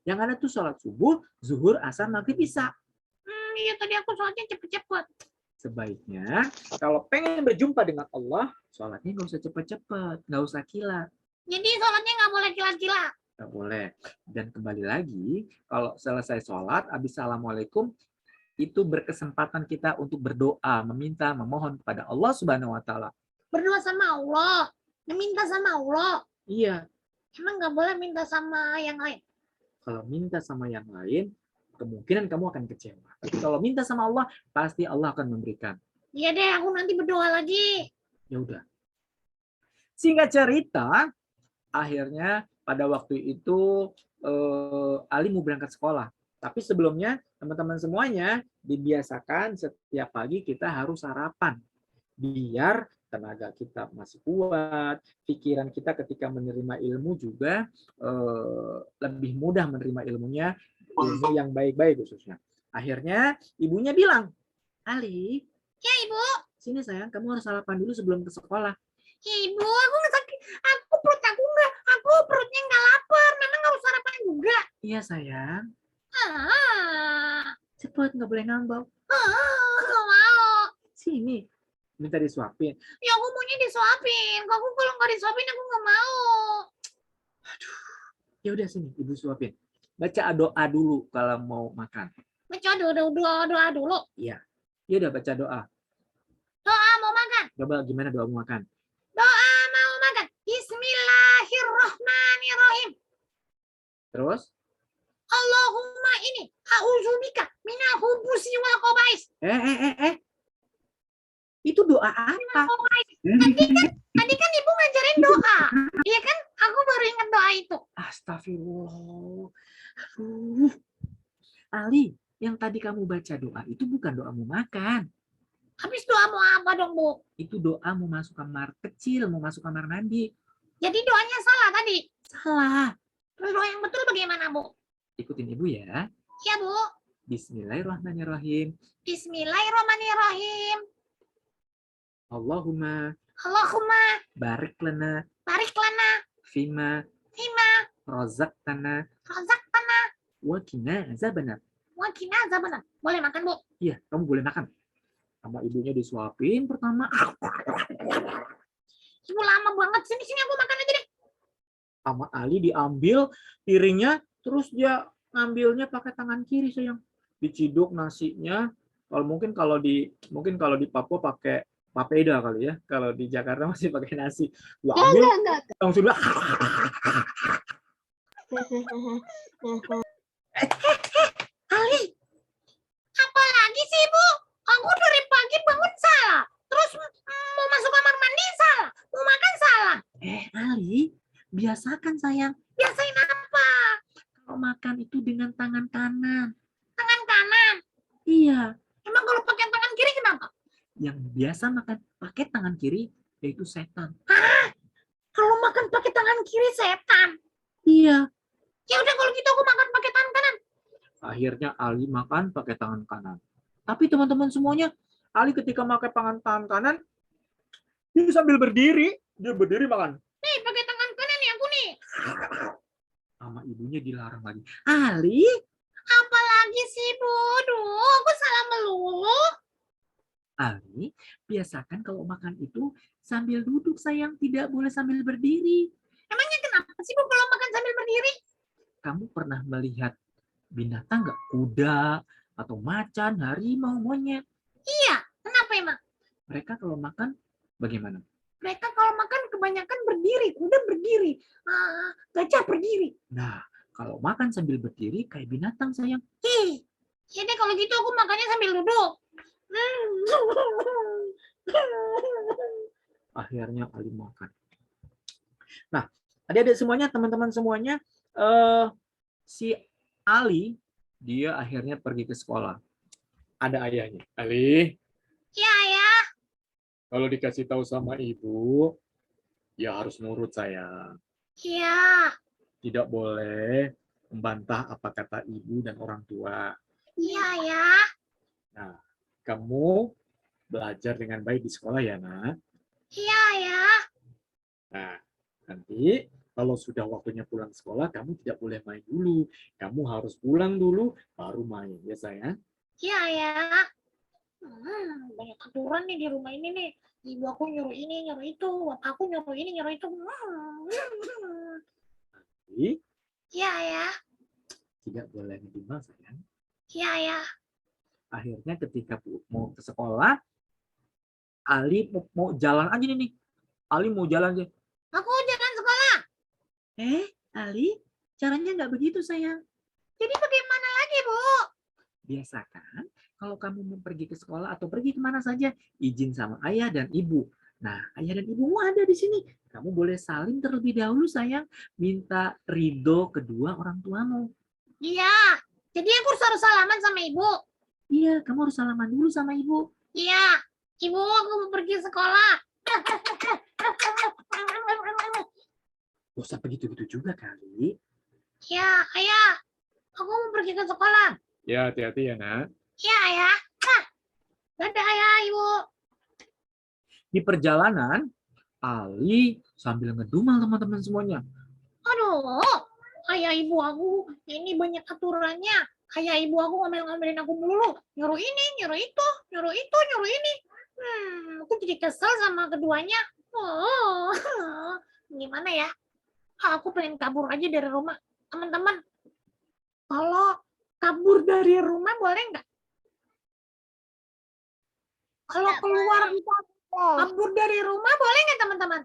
B: Yang ada tuh sholat subuh, zuhur, asar, maghrib, isya.
C: Iya, tadi aku sholatnya cepet-cepet.
B: Sebaiknya kalau pengen berjumpa dengan Allah, sholatnya nggak usah cepet-cepet, nggak usah kilat.
C: Jadi sholatnya nggak boleh kilat-kilat.
B: Nggak boleh. Dan kembali lagi, kalau selesai sholat, habis assalamualaikum, itu berkesempatan kita untuk berdoa, meminta, memohon kepada Allah Subhanahu Wa Taala.
C: Berdoa sama Allah, meminta sama Allah.
B: Iya,
C: Emang nggak boleh minta sama yang lain?
B: kalau minta sama yang lain, kemungkinan kamu akan kecewa. Tapi kalau minta sama Allah, pasti Allah akan memberikan.
C: Iya deh, aku nanti berdoa lagi.
B: Ya udah. Singkat cerita, akhirnya pada waktu itu Ali mau berangkat sekolah. Tapi sebelumnya teman-teman semuanya dibiasakan setiap pagi kita harus sarapan. Biar tenaga kita masih kuat, pikiran kita ketika menerima ilmu juga lebih mudah menerima ilmunya, ilmu yang baik-baik khususnya. Akhirnya ibunya bilang, Ali,
C: Ya, Ibu.
B: sini sayang, kamu harus sarapan dulu sebelum ke sekolah.
C: Ibu, aku nggak sakit. Aku perutnya nggak lapar. Memang harus sarapan juga.
B: Iya sayang,
C: Cepat,
B: nggak boleh ngambek.
C: nggak mau.
B: Sini, minta disuapin.
C: Ya aku maunya disuapin. Aku kalau nggak disuapin aku nggak mau.
B: Ya udah sini, ibu suapin. Baca doa dulu kalau mau makan.
C: Baca doa dulu.
B: Ya udah baca doa.
C: Doa mau makan.
B: Coba gimana doa mau makan?
C: Doa mau makan. Bismillahirrahmanirrahim.
B: Terus?
C: Allahumma ini a'udzubika minal hubusi wal khaba'is.
B: Itu doa apa?
C: Tadi kan Ibu ngajarin doa. Iya kan? Aku baru ingat doa itu.
B: Astagfirullah. Aduh. Ali, yang tadi kamu baca doa itu bukan doa mau makan.
C: Habis doa mau apa dong, Bu?
B: Itu doa mau masuk kamar kecil, mau masuk kamar mandi.
C: Jadi doanya salah tadi.
B: Salah.
C: Terus doa yang betul bagaimana, Bu?
B: Ikutin ibu ya.
C: Ya, Bu.
B: Bismillahirrahmanirrahim.
C: Bismillahirrahmanirrahim.
B: Allahumma
C: Allahumma
B: barik lana
C: barik lana
B: fima
C: fima
B: razaqtana
C: razaqtana
B: wa qina azabannar.
C: wa qina azabannar. Boleh makan, Bu?
B: Iya, kamu boleh makan. Sama ibunya disuapin pertama.
C: Ibu lama banget. Sini aku makan aja deh.
B: Sama Ali diambil piringnya, terus dia ngambilnya pakai tangan kiri, sayang. Diciduk nasinya. Kalau di Papua pakai papeda kali ya. Kalau di Jakarta masih pakai nasi. Gua ambil langsung dia.
C: Ali, apa lagi sih, Bu? Aku dari pagi bangun salah. Terus mau masuk kamar mandi salah. Mau makan salah.
B: Ali, biasakan sayang.
C: Biasain apa?
B: Kalau makan itu dengan tangan kanan.
C: Tangan kanan.
B: Iya.
C: Emang kalau pakai tangan kiri kenapa?
B: Yang biasa makan pakai tangan kiri yaitu setan.
C: Kalau makan pakai tangan kiri setan.
B: Iya.
C: Ya udah kalau gitu aku makan pakai tangan kanan.
B: Akhirnya Ali makan pakai tangan kanan. Tapi teman-teman semuanya, Ali ketika pakai tangan kanan, dia sambil berdiri. Dia berdiri makan.
C: Nih, pakai tangan kanan nih aku nih.
B: Sama ibunya dilarang lagi. Ali,
C: Apa lagi sih, Bu? Duh, aku salah melulu.
B: Ali, biasakan kalau makan itu sambil duduk, sayang. Tidak boleh sambil berdiri.
C: Emangnya kenapa sih, Bu, kalau makan sambil berdiri?
B: Kamu pernah melihat binatang nggak? Kuda, atau macan, harimau, monyet.
C: Iya, kenapa emang?
B: Mereka kalau makan bagaimana?
C: Mereka kalau makan kebanyakan berdiri, kuda berdiri, gajah berdiri.
B: Nah, kalau makan sambil berdiri kayak binatang, sayang.
C: Ih, ya deh kalau gitu aku makannya sambil duduk.
B: Akhirnya Ali makan. Nah, adik-adik semuanya, teman-teman semuanya, si Ali, dia akhirnya pergi ke sekolah. Ada ayahnya. Ali,
C: Ya, ya.
B: kalau dikasih tahu sama ibu, ya harus nurut, sayang.
C: Iya.
B: Tidak boleh membantah apa kata ibu dan orang tua.
C: Iya, ya.
B: Nah, kamu belajar dengan baik di sekolah ya, nak.
C: Iya, ya.
B: Nah, nanti kalau sudah waktunya pulang sekolah, kamu tidak boleh main dulu. Kamu harus pulang dulu, baru main. Ya, sayang?
C: Iya, ya. Banyak aturan nih di rumah ini nih. Ibu aku nyuruh ini, nyuruh itu. Bapak aku nyuruh ini, nyuruh itu.
B: Jadi,
C: Iya, ya.
B: tidak boleh ngedumel, sayang.
C: Iya, ya.
B: Akhirnya ketika mau ke sekolah, Ali mau jalan aja nih. Ali mau jalan aja.
C: Aku jalan sekolah.
B: Ali, caranya nggak begitu, sayang.
C: Jadi bagaimana lagi, Bu?
B: Biasakan kalau kamu mau pergi ke sekolah atau pergi kemana saja, izin sama ayah dan ibu. Nah, ayah dan ibumu ada di sini. Kamu boleh saling terlebih dahulu, sayang. Minta ridho kedua orang tuamu.
C: Iya. Jadi aku harus salaman sama ibu.
B: Iya, kamu harus salaman dulu sama ibu.
C: Iya. Ibu, aku mau pergi sekolah.
B: Gak usah begitu-gitu juga kali.
C: Ya, ayah. Aku mau pergi ke sekolah.
B: Ya, hati-hati ya, nak.
C: Ya, ayah. Dadah, ayah, ibu.
B: Di perjalanan, Ali sambil ngedumel teman-teman semuanya.
C: Aduh, ayah ibu aku ini banyak aturannya. Ayah ibu aku ngomel-ngomelin aku melulu. Nyuruh ini, nyuruh itu, nyuruh itu, nyuruh ini. Aku jadi kesel sama keduanya. Oh, gimana ya? Aku pengen kabur aja dari rumah. Teman-teman, kalau kabur dari rumah boleh nggak? Kalau keluar kabur dari rumah boleh nggak, teman-teman?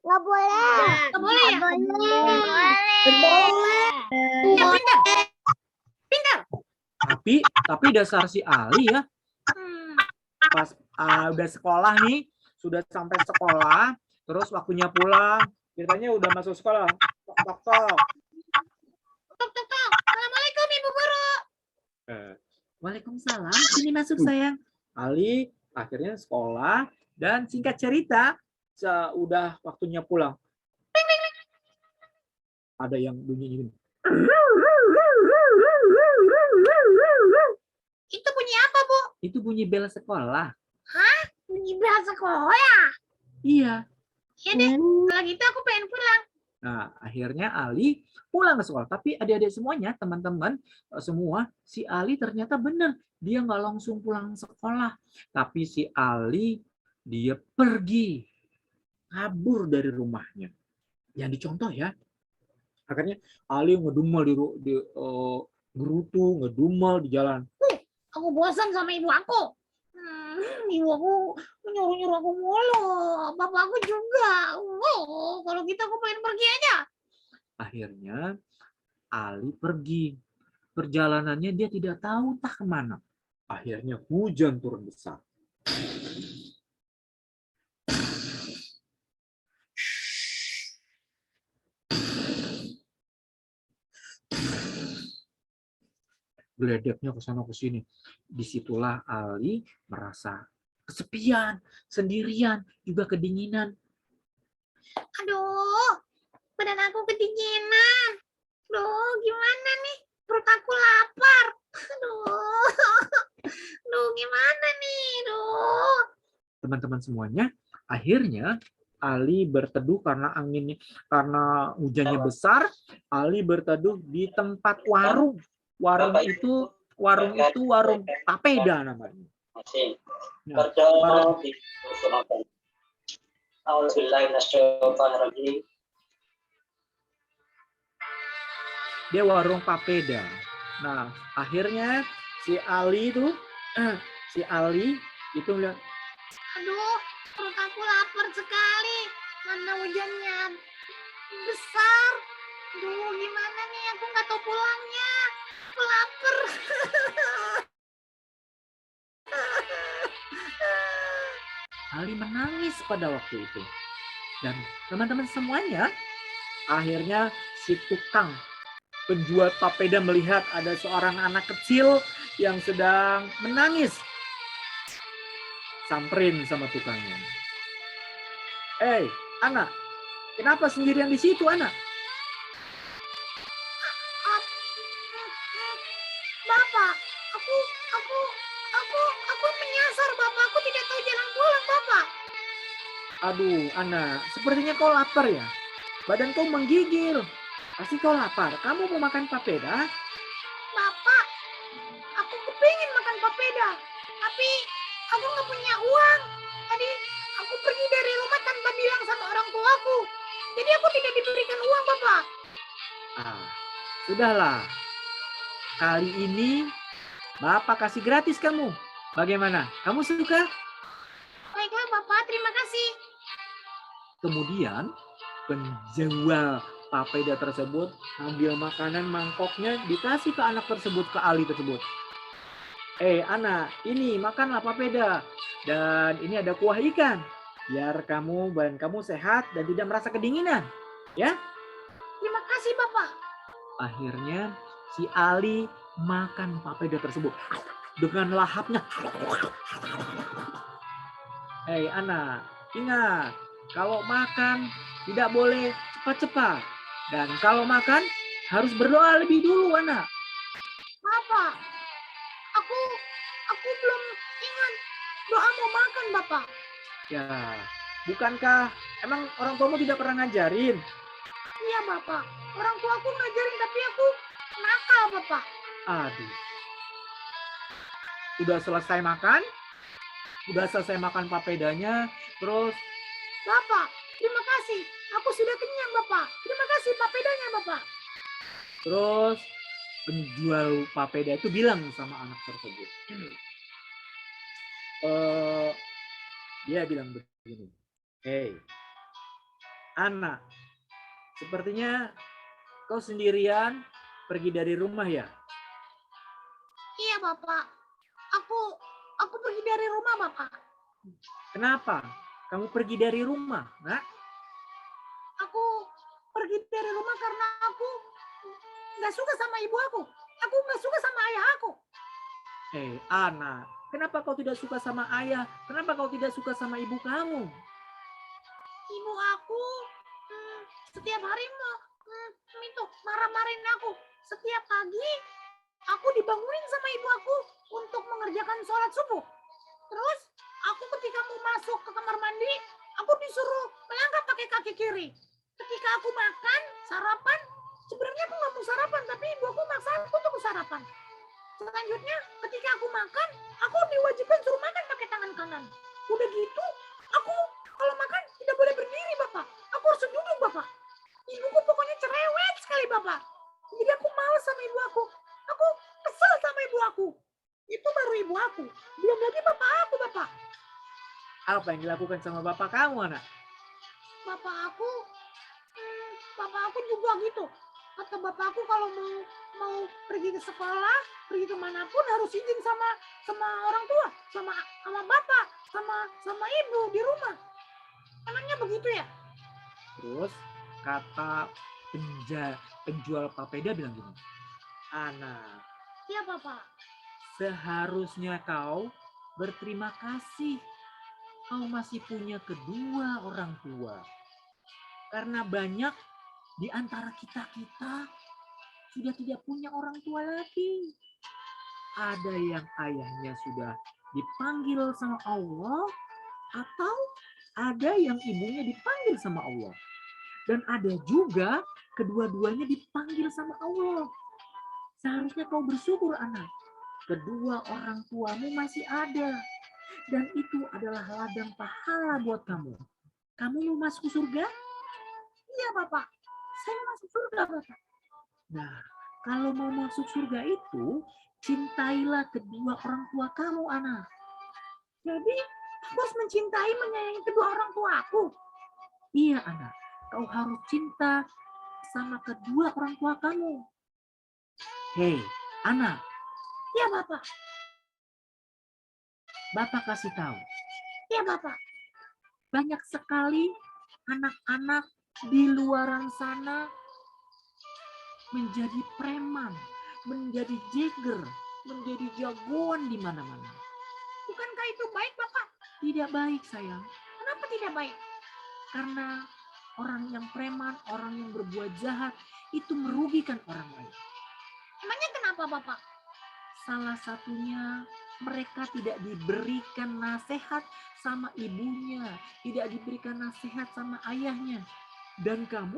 E: Nggak boleh.
C: Nggak boleh ya?
E: Boleh.
C: Ya, pintar. Pintar.
B: Tapi dasar si Ali ya, pas udah sekolah nih, sudah sampai sekolah, terus waktunya pulang, ceritanya udah masuk sekolah. Tok.
C: Tok. Assalamualaikum, Ibu Guru.
B: Waalaikumsalam, sini masuk sayang. Ali akhirnya sekolah dan singkat cerita, udah waktunya pulang. Ada yang bunyi ini.
C: Itu bunyi apa, Bu?
B: Itu bunyi bel sekolah.
C: Bunyi Ibra sekolah.
B: Iya.
C: Ya deh, kalau gitu aku pengen pulang.
B: Nah, akhirnya Ali pulang ke sekolah. Tapi adik-adik semuanya, teman-teman semua, si Ali ternyata benar. Dia nggak langsung pulang sekolah. Tapi si Ali, dia pergi. Kabur dari rumahnya. Yang dicontoh ya. Akhirnya Ali ngedumel di gerutu, ngedumel di jalan.
C: Aku bosan sama ibu aku. Ibu aku nyuruh-nyuruh aku mulu. Bapak aku juga. Kalau gitu aku pengen pergi aja.
B: Akhirnya Ali pergi. Perjalanannya dia tidak tahu entah kemana. Akhirnya hujan turun besar. Geledeknya ke sana ke sini. Disitulah Ali merasa kesepian, sendirian, juga kedinginan.
C: Aduh, badan aku kedinginan. Aduh, gimana nih? Perut aku lapar. Aduh, gimana nih? Aduh.
B: Teman-teman semuanya, akhirnya Ali berteduh karena karena hujannya besar. Ali berteduh di tempat warung. Warung itu warung papeda namanya. Nah, warung, dia warung papeda. Nah, akhirnya si Ali itu lihat,
C: Aduh, perut aku lapar sekali. Mana hujannya besar. Aduh, gimana nih? Aku nggak tahu pulangnya. Aku lapar.
B: Ali menangis pada waktu itu. Dan teman-teman semuanya, akhirnya si tukang penjual papeda melihat ada seorang anak kecil yang sedang menangis. Samperin sama tukangnya. Anak, kenapa sendirian di situ, anak?
C: Bapak, aku menyasar, Bapak. Aku tidak tahu jalan pulang, Bapak.
B: Aduh, anak, sepertinya kau lapar ya? Badan kau menggigil. Pasti kau lapar. Kamu mau makan papeda?
C: Bapak, aku kepingin makan papeda. Tapi aku nggak punya uang. Tadi aku pergi dari rumah tanpa bilang sama orang tuaku. Jadi aku tidak diberikan uang, Bapak.
B: Sudahlah. Kali ini Bapak kasih gratis kamu. Bagaimana? Kamu suka?
C: Baiklah, Bapak. Terima kasih.
B: Kemudian penjual papeda tersebut ambil makanan mangkoknya, dikasih ke anak tersebut, ke Ali tersebut. Anak, ini makanlah papeda. Dan ini ada kuah ikan. Biar badan kamu sehat dan tidak merasa kedinginan. Ya?
C: Terima kasih, Bapak.
B: Akhirnya si Ali makan papeda tersebut dengan lahapnya. Anak, ingat, kalau makan tidak boleh cepat-cepat. Dan kalau makan harus berdoa lebih dulu, anak.
C: Bapak, aku belum ingat doa mau makan, Bapak.
B: Ya, bukankah emang orang tuamu tidak pernah ngajarin?
C: Iya, Bapak. Orang tua aku ngajarin, tapi aku nakal, Bapak.
B: Aduh. Udah selesai makan? Udah selesai makan papedanya, terus
C: Bapak, terima kasih. Aku sudah kenyang, Bapak. Terima kasih papedanya, Bapak.
B: Terus penjual papeda itu bilang sama anak tersebut. Dia bilang begini. Anak, sepertinya kau sendirian pergi dari rumah ya?
C: Iya, Bapak. Aku pergi dari rumah, Bapak.
B: Kenapa? Kamu pergi dari rumah, nak?
C: Aku pergi dari rumah karena aku nggak suka sama ibu aku. Aku nggak suka sama ayah aku.
B: Anak, kenapa kau tidak suka sama ayah? Kenapa kau tidak suka sama ibu kamu?
C: Ibu aku setiap hari itu marah-marahin aku. Setiap pagi aku dibangunin sama ibu aku untuk mengerjakan sholat subuh. Terus aku ketika mau
F: masuk ke kamar mandi, aku disuruh melangkah pakai kaki kiri. Ketika aku makan, sarapan, sebenarnya aku nggak mau sarapan, tapi ibu aku maksa aku untuk sarapan. Selanjutnya, ketika aku makan, aku diwajibkan suruh makan pakai tangan kanan. Udah gitu, aku kalau makan tidak boleh berdiri, Bapak. Aku harus duduk, Bapak. Ibuku pokoknya cerewet sekali, Bapak. Jadi aku males sama ibu aku. Aku kesel sama ibu aku. Itu baru ibu aku. Belum lagi bapak aku, Bapak.
B: Apa yang dilakukan sama bapak kamu, anak?
F: Bapak aku juga gitu. Kata bapak aku kalau mau pergi ke sekolah, pergi kemanapun harus izin sama orang tua, sama bapak, sama ibu di rumah. Emangnya begitu ya?
B: Terus kata penjual papeda bilang gini, anak,
F: Iya, Bapak.
B: seharusnya kau berterima kasih. Kau masih punya kedua orang tua. Karena banyak di antara kita sudah tidak punya orang tua lagi. Ada yang ayahnya sudah dipanggil sama Allah, atau ada yang ibunya dipanggil sama Allah. Dan ada juga kedua-duanya dipanggil sama Allah. Seharusnya kau bersyukur, anak. Kedua orang tuamu masih ada. Dan itu adalah ladang pahala buat kamu. Kamu mau masuk surga?
F: Iya, Bapak. Saya masuk surga, Bapak.
B: Nah, kalau mau masuk surga itu, cintailah kedua orang tua kamu, anak.
F: Jadi, aku harus mencintai, menyayangi kedua orang tua aku.
B: Iya, anak. Kau harus cinta sama kedua orang tua kamu. Hei, anak.
F: Iya, Bapak.
B: Bapak kasih tahu.
F: Iya, Bapak.
B: Banyak sekali anak-anak di luaran sana menjadi preman, menjadi jeger, menjadi jagoan di mana-mana.
F: Bukankah itu baik, Bapak?
B: Tidak baik, sayang.
F: Kenapa tidak baik?
B: Karena orang yang preman, orang yang berbuat jahat, itu merugikan orang lain.
F: Emangnya kenapa, Bapak?
B: Salah satunya mereka tidak diberikan nasihat sama ibunya, tidak diberikan nasihat sama ayahnya. Dan kamu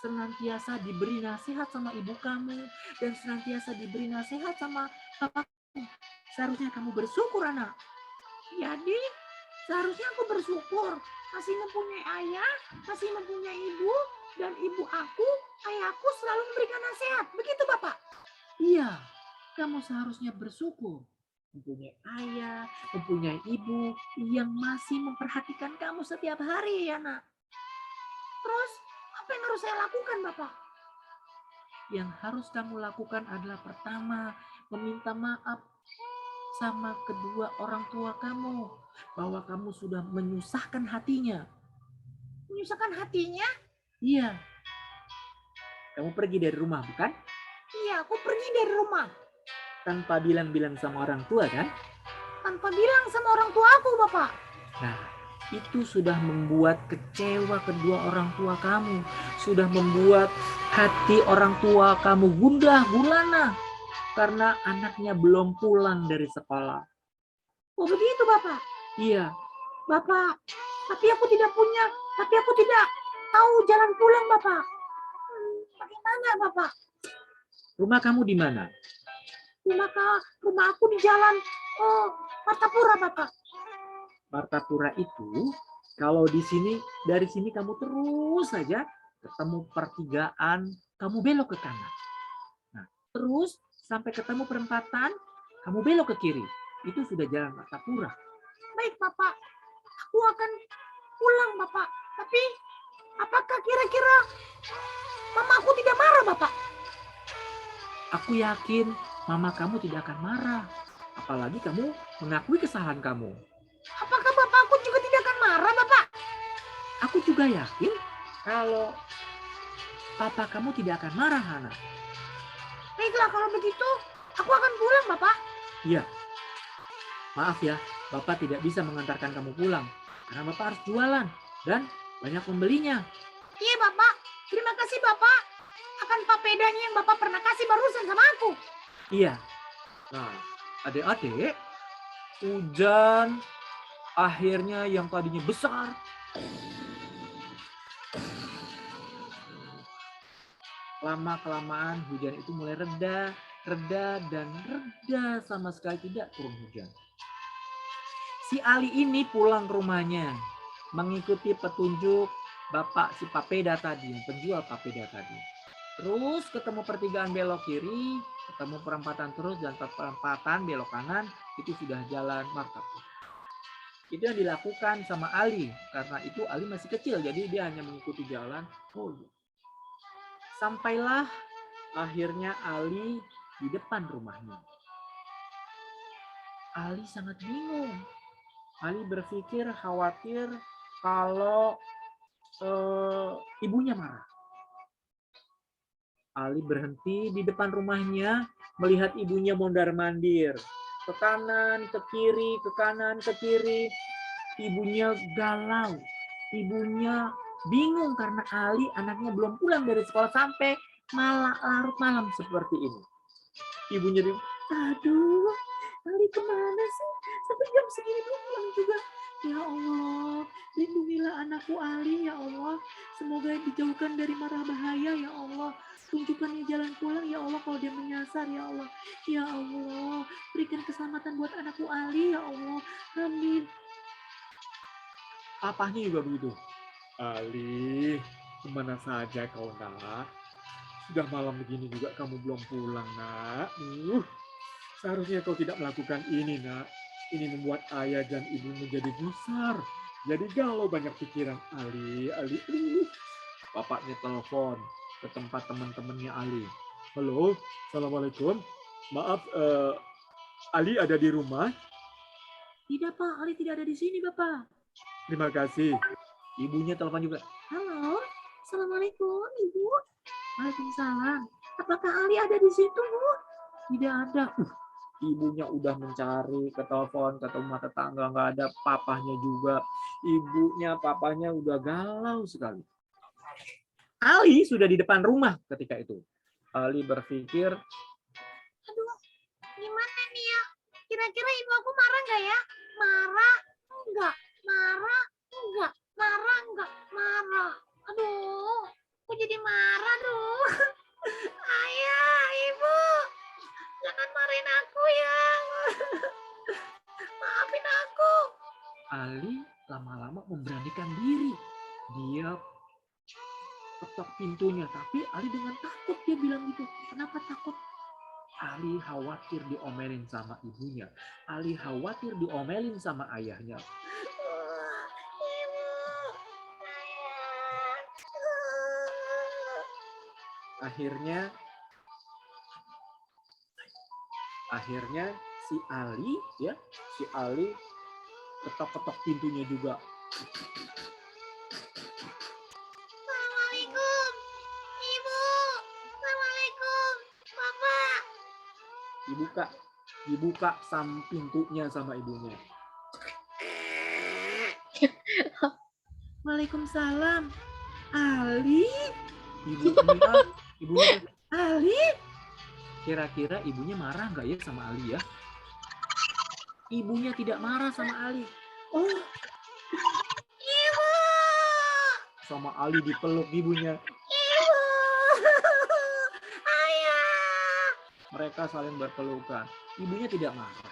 B: senantiasa diberi nasihat sama ibu kamu, dan senantiasa diberi nasihat sama bapak kamu. Seharusnya kamu bersyukur, anak.
F: Jadi, seharusnya aku bersyukur masih mempunyai ayah, masih mempunyai ibu, dan ibu aku, ayahku selalu memberikan nasihat. Begitu, Bapak?
B: Iya, kamu seharusnya bersyukur. Mempunyai ayah, mempunyai ibu yang masih memperhatikan kamu setiap hari, ya, nak.
F: Terus, apa yang harus saya lakukan, Bapak?
B: Yang harus kamu lakukan adalah pertama, meminta maaf sama kedua orang tua kamu. Bahwa kamu sudah menyusahkan hatinya.
F: Menyusahkan hatinya?
B: Iya. Kamu pergi dari rumah, bukan?
F: Iya, aku pergi dari rumah.
B: Tanpa bilang-bilang sama orang tua, kan?
F: Tanpa bilang sama orang tua aku, Bapak.
B: Nah, itu sudah membuat kecewa kedua orang tua kamu. Sudah membuat hati orang tua kamu gundah gulana. Karena anaknya belum pulang dari sekolah.
F: Oh, begitu, Bapak?
B: Iya.
F: Bapak, tapi aku tidak tahu jalan pulang, Bapak. Bagaimana, Bapak?
B: Rumah kamu di mana?
F: Rumah aku di jalan Martapura, Bapak.
B: Martapura itu, kalau dari sini kamu terus saja ketemu pertigaan, kamu belok ke kanan. Nah, terus sampai ketemu perempatan, kamu belok ke kiri. Itu sudah jalan Martapura.
F: Baik, Bapak. Aku akan pulang, Bapak. Tapi, apakah kira-kira mama aku tidak marah, Bapak?
B: Aku yakin mama kamu tidak akan marah. Apalagi kamu mengakui kesalahan kamu.
F: Apakah bapak aku juga tidak akan marah, Bapak?
B: Aku juga yakin kalau papa kamu tidak akan marah, Hana.
F: Baiklah, kalau begitu, aku akan pulang, Bapak.
B: Iya. Maaf ya, Bapak tidak bisa mengantarkan kamu pulang. Karena Bapak harus jualan dan banyak pembelinya.
F: Iya, Bapak. Terima kasih, Bapak. Akan papedanya yang Bapak pernah kasih barusan sama aku.
B: Iya. Nah, adik-adik, hujan Akhirnya yang tadinya besar lama-kelamaan hujan itu mulai reda dan reda, sama sekali tidak turun hujan. Si Ali ini pulang ke rumahnya mengikuti petunjuk bapak si papeda tadi, yang penjual papeda tadi. Terus ketemu pertigaan belok kiri, ketemu perempatan terus, dan perempatan belok kanan itu sudah jalan markup. Itu yang dilakukan sama Ali, karena itu Ali masih kecil, jadi dia hanya mengikuti jalan. Sampailah akhirnya Ali di depan rumahnya. Ali sangat bingung. Ali berpikir khawatir kalau ibunya marah. Ali berhenti di depan rumahnya, melihat ibunya mondar-mandir. Ke kanan, ke kiri, ke kanan, ke kiri. Ibunya galau. Ibunya bingung karena Ali anaknya belum pulang dari sekolah sampai larut malam seperti ini. Ibunya bingung, aduh, Ali kemana sih? Sampai jam segini belum pulang juga. Ya Allah, lindungilah anakku Ali, ya Allah. Semoga dijauhkan dari mara bahaya, ya Allah. Tunjukkan jalan pulang, ya Allah, kalau dia menyasar, ya Allah. Ya Allah, berikan keselamatan buat anakku Ali, ya Allah. Amin. Papahnya juga begitu. Ali, kemana saja kau, nak? Sudah malam begini juga kamu belum pulang, nak. Seharusnya kau tidak melakukan ini, nak. Ini membuat ayah dan ibu menjadi gusar. Jadi galau, banyak pikiran. Ali. Bapaknya telepon ke tempat teman-temannya Ali. Halo, Assalamualaikum. Maaf, Ali ada di rumah? Tidak, Pak. Ali tidak ada di sini, Bapak. Terima kasih. Ibunya telepon juga. Halo, Assalamualaikum, Ibu. Waalaikumsalam. Apakah Ali ada di situ, Bu? Tidak ada. Ibunya udah mencari ke telepon, ke rumah tetangga, nggak ada. Papahnya juga. Ibunya, papahnya udah galau sekali. Ali sudah di depan rumah ketika itu. Ali berpikir,
F: Aduh, gimana nih ya? Kira-kira ibu aku marah nggak ya? Marah? Enggak. Marah? Enggak. Marah? Enggak. Marah. Aduh, aku jadi marah dong. Ayah, ibu, jangan marahin aku ya. Maafin aku.
B: Ali lama-lama memberanikan diri. Dia ketok pintunya, tapi Ali dengan takut dia bilang gitu. Kenapa takut? Ali khawatir diomelin sama ibunya. Ali khawatir diomelin sama ayahnya.
F: Ibu, ayah.
B: Akhirnya si Ali ketok-ketok pintunya juga.
F: Assalamualaikum, Ibu. Assalamualaikum, Bapak.
B: Dibuka pintunya sama ibunya. Waalaikumsalam. Ali? Ibunya Ali? Kira-kira ibunya marah nggak ya sama Ali ya? Ibunya tidak marah sama Ali. Oh,
F: Ibu.
B: sama Ali dipeluk ibunya.
F: Ibu. Ayah.
B: Mereka saling berpelukan. Ibunya tidak marah.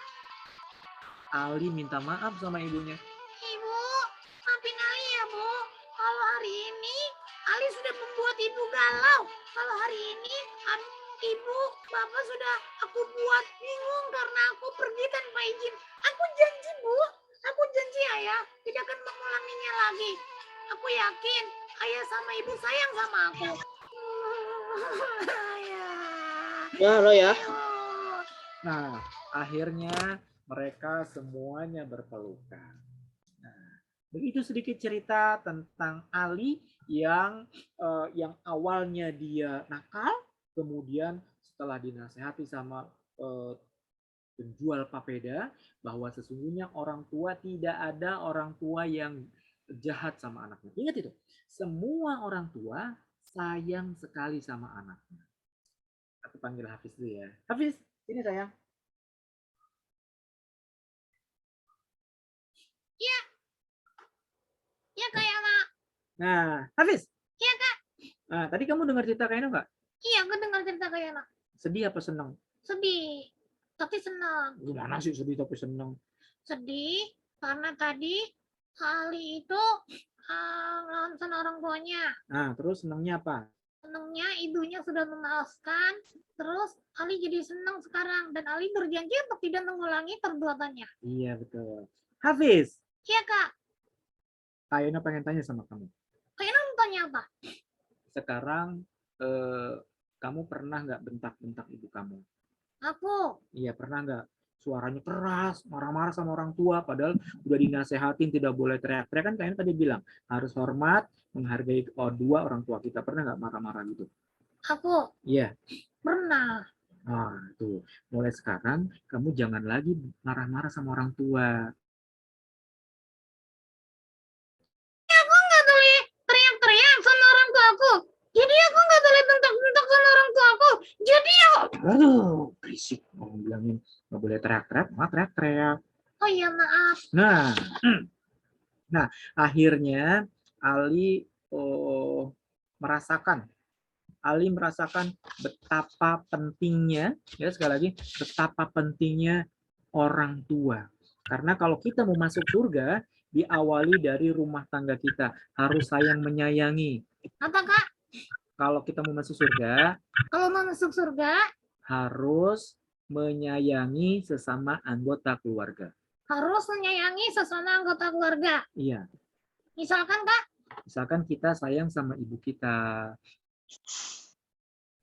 B: Ali minta maaf sama ibunya.
F: Ibu, maafin Ali ya, Bu. Kalau hari ini Ali sudah membuat Ibu galau. Kalau hari ini Ibu, Bapak sudah aku buat bingung karena aku pergi tanpa izin. Aku janji, Bu. Aku janji Ayah tidak akan mengulanginya lagi. Aku yakin Ayah sama Ibu sayang sama aku. Ayah.
D: Ya, lo ya.
B: Nah, akhirnya mereka semuanya berpelukan. Nah, begitu sedikit cerita tentang Ali yang awalnya dia nakal, kemudian setelah dinasehati sama penjual papeda bahwa sesungguhnya orang tua, tidak ada orang tua yang jahat sama anaknya. Ingat itu, semua orang tua sayang sekali sama anaknya. Aku panggil Hafiz dulu ya. Hafiz, sini sayang.
F: Ya, Iya Kak Yana.
B: Nah, Hafiz.
F: Iya Kak.
B: Nah, tadi kamu dengar cerita Kak Eno nggak?
F: Iya, aku dengar cerita Kak Yana.
B: Sedih apa senang?
F: Sedih, tapi senang.
B: Gimana sih sedih tapi senang?
F: Sedih karena tadi Ali itu ngelawan sama orang tuanya.
B: Nah, terus senangnya apa?
F: Senangnya ibunya sudah memaafkan, terus Ali jadi senang sekarang dan Ali berjanji untuk tidak mengulangi perbuatannya.
B: Iya, betul. Hafiz,
F: Iya Kak.
B: Kak Eno pengen tanya sama kamu.
F: Kak Yana mau tanya apa?
B: Sekarang kamu pernah nggak bentak-bentak ibu kamu?
F: Aku.
B: Iya, pernah nggak? Suaranya keras, marah-marah sama orang tua, padahal udah dinasehatin tidak boleh teriak-teriak. Kan kayaknya tadi bilang harus hormat, menghargai dua orang tua kita. Pernah nggak marah-marah gitu?
F: Aku
B: Iya.
F: pernah.
B: Nah, tuh. Mulai sekarang kamu jangan lagi marah-marah sama orang tua.
F: Aku nggak boleh teriak-teriak sama orang tua aku. Jadi aku nggak boleh bentak-bentak sama orang tua aku. Jadi aku.
B: Aduh, berisik. Mau bilangin nggak boleh teriak-teriak, malah teriak-teriak.
F: Oh iya maaf.
B: Nah, akhirnya Ali merasakan betapa pentingnya, ya sekali lagi, betapa pentingnya orang tua. Karena kalau kita mau masuk surga, diawali dari rumah tangga kita. Harus sayang menyayangi.
F: Apa Kak?
B: Kalau kita mau masuk surga,
F: Kalau mau masuk surga,
B: harus menyayangi sesama anggota keluarga.
F: harus menyayangi sesama anggota keluarga.
B: Iya.
F: Misalkan Kak,
B: Misalkan kita sayang sama ibu kita,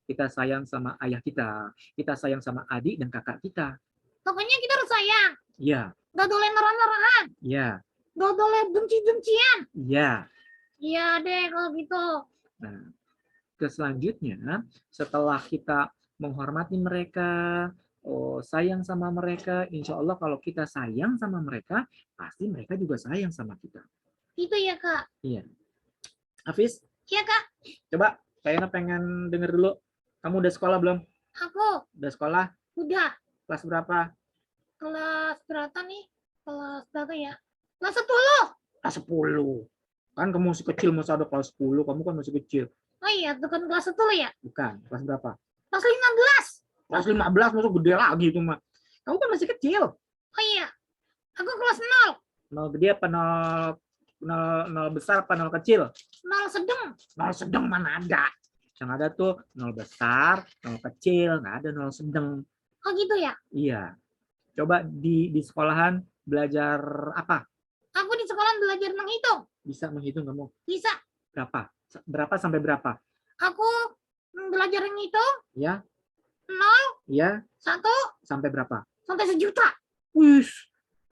B: kita sayang sama ayah kita sayang sama adik dan kakak kita.
F: pokoknya kita harus sayang.
B: Iya,
F: Gak boleh marah-marahan.
B: iya,
F: Gak boleh benci-bencian.
B: iya.
F: Iya deh kalau gitu.
B: Nah, selanjutnya setelah kita menghormati mereka, sayang sama mereka, insya Allah kalau kita sayang sama mereka, pasti mereka juga sayang sama kita.
F: Itu ya Kak.
B: Iya. Hafiz,
F: Iya Kak.
B: coba kayaknya pengen denger dulu. Kamu udah sekolah belum?
F: Aku
B: Udah sekolah?
F: udah.
B: Kelas berapa?
F: Kelas berapa nih? Kelas berapa ya? Kelas 10.
B: Kelas 10. Kan kamu masih kecil, masa ada kelas 10? Kamu kan masih kecil.
F: Oh iya, itu kan kelas 10 ya?
B: Bukan, kelas berapa?
F: Kelas 15.
B: Kelas 15, masuk gede lagi itu mah. Kamu kan masih kecil.
F: Oh iya. Aku kelas 0.
B: 0 gede apa 0 besar apa 0 kecil?
F: 0 sedang.
B: 0 sedang mana ada? Yang ada tuh 0 besar, 0 kecil, nggak ada 0 sedang.
F: Oh gitu ya?
B: Iya. Coba di sekolahan belajar apa?
F: Aku di sekolah belajar menghitung.
B: Bisa menghitung kamu?
F: Bisa.
B: Berapa? Berapa sampai berapa?
F: Aku belajar menghitung
B: Ya,
F: 0,
B: ya,
F: 1,
B: sampai berapa?
F: sampai 1 juta.
B: Wih,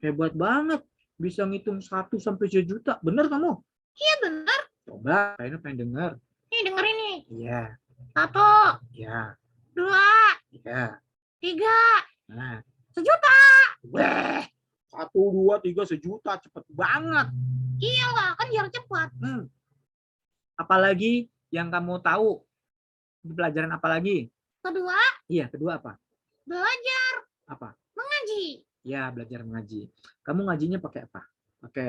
B: hebat banget. Bisa ngitung 1 sampai 1 juta. Bener kamu?
F: Iya benar.
B: Coba, kayaknya pengen denger.
F: Nih dengerin nih.
B: Iya,
F: 1,
B: iya,
F: 2,
B: iya.
F: 3,
B: Nah,
F: 1 juta.
B: weh, 1, 2, 3, 1 juta. Cepet banget.
F: Iya lah, kan biar cepat.
B: Apalagi yang kamu tahu? Pelajaran apa lagi?
F: Kedua,
B: Iya, kedua apa?
F: belajar
B: Apa?
F: mengaji.
B: Ya, belajar mengaji. Kamu ngajinya pakai apa? Pakai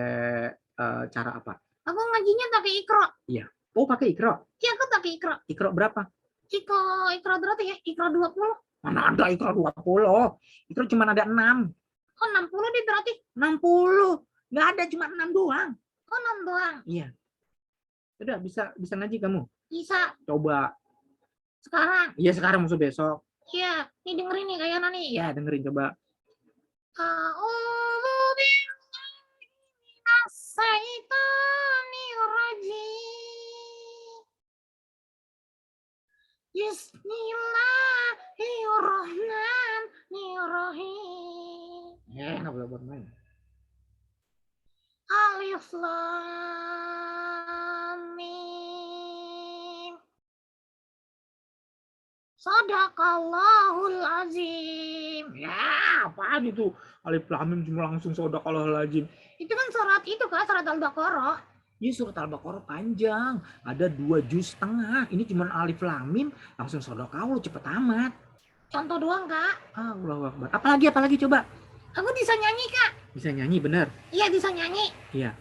B: cara apa?
F: Aku ngajinya pakai Iqra.
B: Oh, pakai Iqra.
F: Iya, aku pakai Iqra.
B: Iqra berapa?
F: Iqra berapa ya? Iqra 20.
B: Mana ada Iqra 20? Iqra cuma ada 6.
F: Oh, 60 deh berarti.
B: 60. Nggak ada, cuma 6 doang.
F: Oh, 6 doang.
B: Iya. Udah, bisa ngaji kamu?
F: Bisa.
B: Coba.
F: Sekarang.
B: Iya, sekarang musuh besok.
F: Iya. Nih dengerin nih kayaknya nih.
B: Iya, dengerin coba.
F: A'udzu billahi minas syaitonir rajim. Bismillahirrahmanirrahim.
B: Nggak boleh bermain.
F: Alif Lam Mim. Shadaqallahul azim.
B: Ya, apaan itu? Alif Lam Mim cuma langsung shadaqallahul azim.
F: Itu kan surat itu kan, surat Al-Baqarah.
B: Ini surat Al-Baqarah panjang. Ada 2 juz setengah. Ini cuma Alif Lam Mim, langsung shadaqallah, cepet amat.
F: Contoh doang, Kak.
B: Allahu Akbar. Apalagi coba?
F: Aku bisa nyanyi, Kak.
B: Bisa nyanyi, bener?
F: Iya, bisa nyanyi.
B: Iya.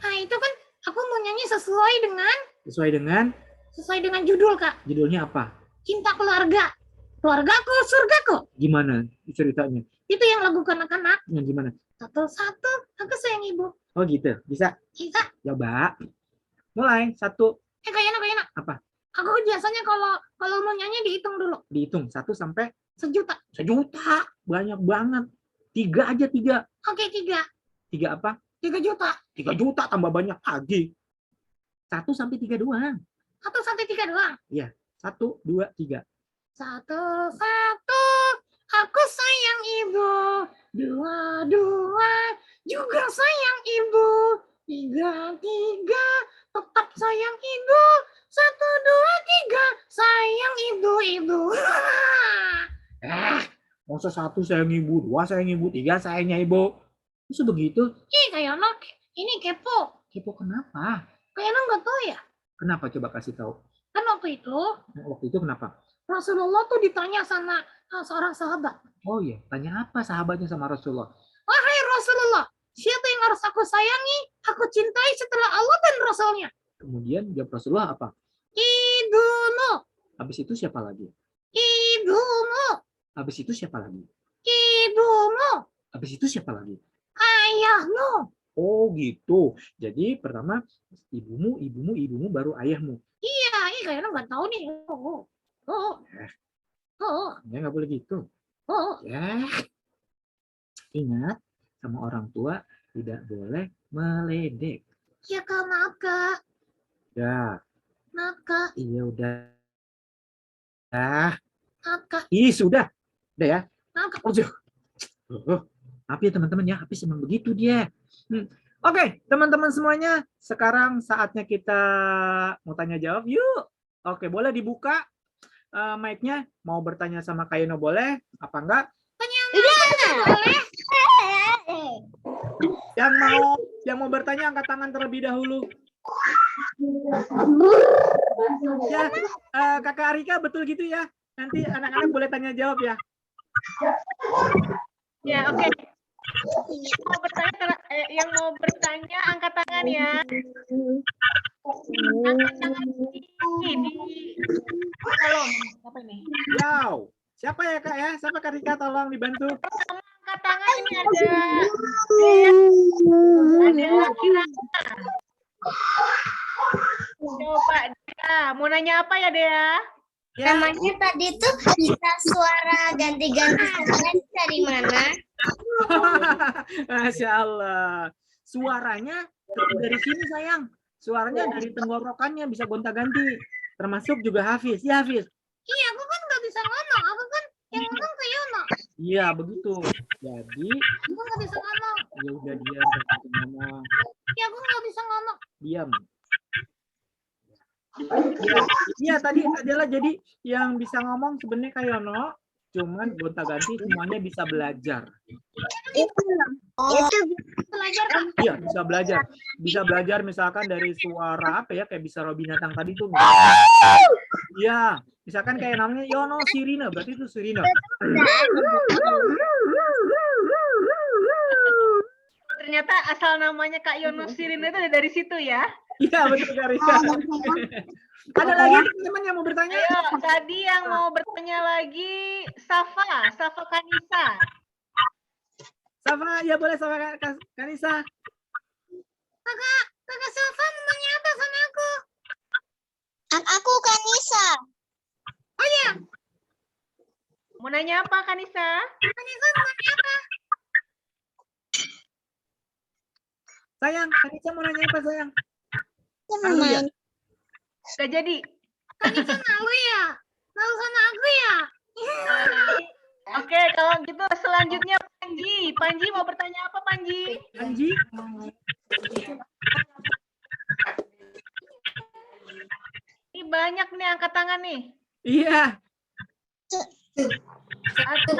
F: Nah, itu kan Aku mau nyanyi sesuai dengan judul, Kak.
B: judulnya apa?
F: Cinta keluarga. Keluargaku, surgaku.
B: Gimana ceritanya?
F: Itu yang lagu kanak-kanak.
B: Yang gimana?
F: Satu-satu, aku sayang ibu.
B: Oh gitu, bisa?
F: Bisa.
B: Coba. Mulai, 1.
F: Kak Yana.
B: Apa?
F: Aku biasanya kalau mau nyanyi dihitung dulu.
B: Dihitung 1 sampai
F: 1.000.000.
B: 1.000.000. Banyak banget. 3 aja 3.
F: Oke, 3.
B: 3 apa?
F: 3 juta.
B: 3 juta tambah banyak lagi. 1 sampai 3 doang.
F: 1 sampai 3 doang.
B: Iya, 1, 2, 3.
F: Satu-satu, aku sayang ibu. 2, juga sayang ibu. 3, tetap sayang ibu. 1, 2, 3, sayang ibu.
B: Masa 1 sayang ibu, 2 sayang ibu, 3 sayangnya ibu. Masa begitu?
F: Kak Yana, ini kepo.
B: Kepo kenapa?
F: Kak Yana nggak tahu ya?
B: Kenapa coba kasih tahu?
F: Kan waktu itu
B: Kenapa?
F: Rasulullah tuh ditanya sama seorang sahabat.
B: Oh iya, tanya apa sahabatnya sama Rasulullah?
F: Wahai Rasulullah, siapa yang harus aku sayangi, aku cintai setelah Allah dan Rasulnya?
B: Kemudian jawab Rasulullah apa?
F: Ibumu.
B: Habis itu siapa lagi?
F: Ibumu.
B: Habis itu siapa lagi?
F: Ibumu.
B: Habis itu siapa lagi?
F: Ayahmu.
B: Oh gitu. Jadi pertama ibumu baru ayahmu.
F: Iya, kayaknya nggak tahu nih.
B: Ya nggak boleh gitu. Ya. Ingat, sama orang tua tidak boleh meledek.
F: Ya Kak, maaf Kak.
B: Ya.
F: Maaf Kak.
B: Iya udah.
F: Maaf Kak.
B: Ih sudah. Udah ya.
F: Maaf Kak.
B: Tapi ya teman-teman ya, habis emang begitu dia. Oke, teman-teman semuanya, sekarang saatnya kita mau tanya jawab. Yuk. Oke, boleh dibuka mic-nya. Mau bertanya sama Kak Yono boleh? Apa enggak?
F: Boleh.
B: Yang mau bertanya angkat tangan terlebih dahulu. Ya, Kakak Arika betul gitu ya. Nanti anak-anak boleh tanya jawab ya.
A: Ya, oke. Yang mau bertanya angkat tangan ya. Angkat tangan di kolom. Apa ini?
B: Wow. Siapa ya Kak ya? Siapa Kak Rika? Tolong dibantu.
A: Angkat tangan ini ada Kira. Coba Dea, mau nanya apa ya Dea?
B: Ya.
C: Namanya tadi tuh bisa suara ganti-ganti suara dari mana?
B: Masya Allah. Suaranya dari sini sayang. Suaranya dari tenggorokannya bisa gonta-ganti. Termasuk juga Hafiz. Ya Hafiz.
F: Iya, aku kan nggak bisa ngomong. Aku kan yang ngomong ke Yono.
B: Iya begitu. Jadi.
F: Aku nggak bisa ngomong.
B: Ya udah diam. Ngomong.
F: Iya, aku nggak bisa ngomong.
B: Diam. Iya tadi adalah jadi yang bisa ngomong sebenarnya Kak Yono. Cuman gonta-ganti semuanya bisa belajar.
C: Itu
F: Belajar Kak.
B: Iya, bisa belajar. Bisa belajar misalkan dari suara apa ya, kayak bisa suara binatang tadi tuh. Iya, misalkan kayak namanya Yono Sirina, berarti itu Sirina.
A: Ternyata asal namanya Kak Yono Sirina itu dari situ ya.
B: Iya, betul Kak Rika. Ada lagi teman-teman yang mau bertanya?
A: Ayo, tadi yang mau bertanya lagi Safa Kanisa.
B: Safa, ya boleh Safa Kanisa.
F: Kakak Safa mau nanya apa sama aku?
C: aku Kanisa.
F: Oh iya,
A: Mau nanya apa Kanisa?
F: Kanisa mau nanya apa?
B: Sayang, Kanisa mau nanya apa sayang?
C: Mau
B: Malu ya?
C: main.
A: Gak jadi.
F: Kanisa malu ya? Malu sama aku ya?
A: Oke, kalau gitu selanjutnya Panji. Panji mau bertanya apa Panji?
B: Anji?
A: Ini banyak nih angkat tangan nih.
B: Iya.
A: Atau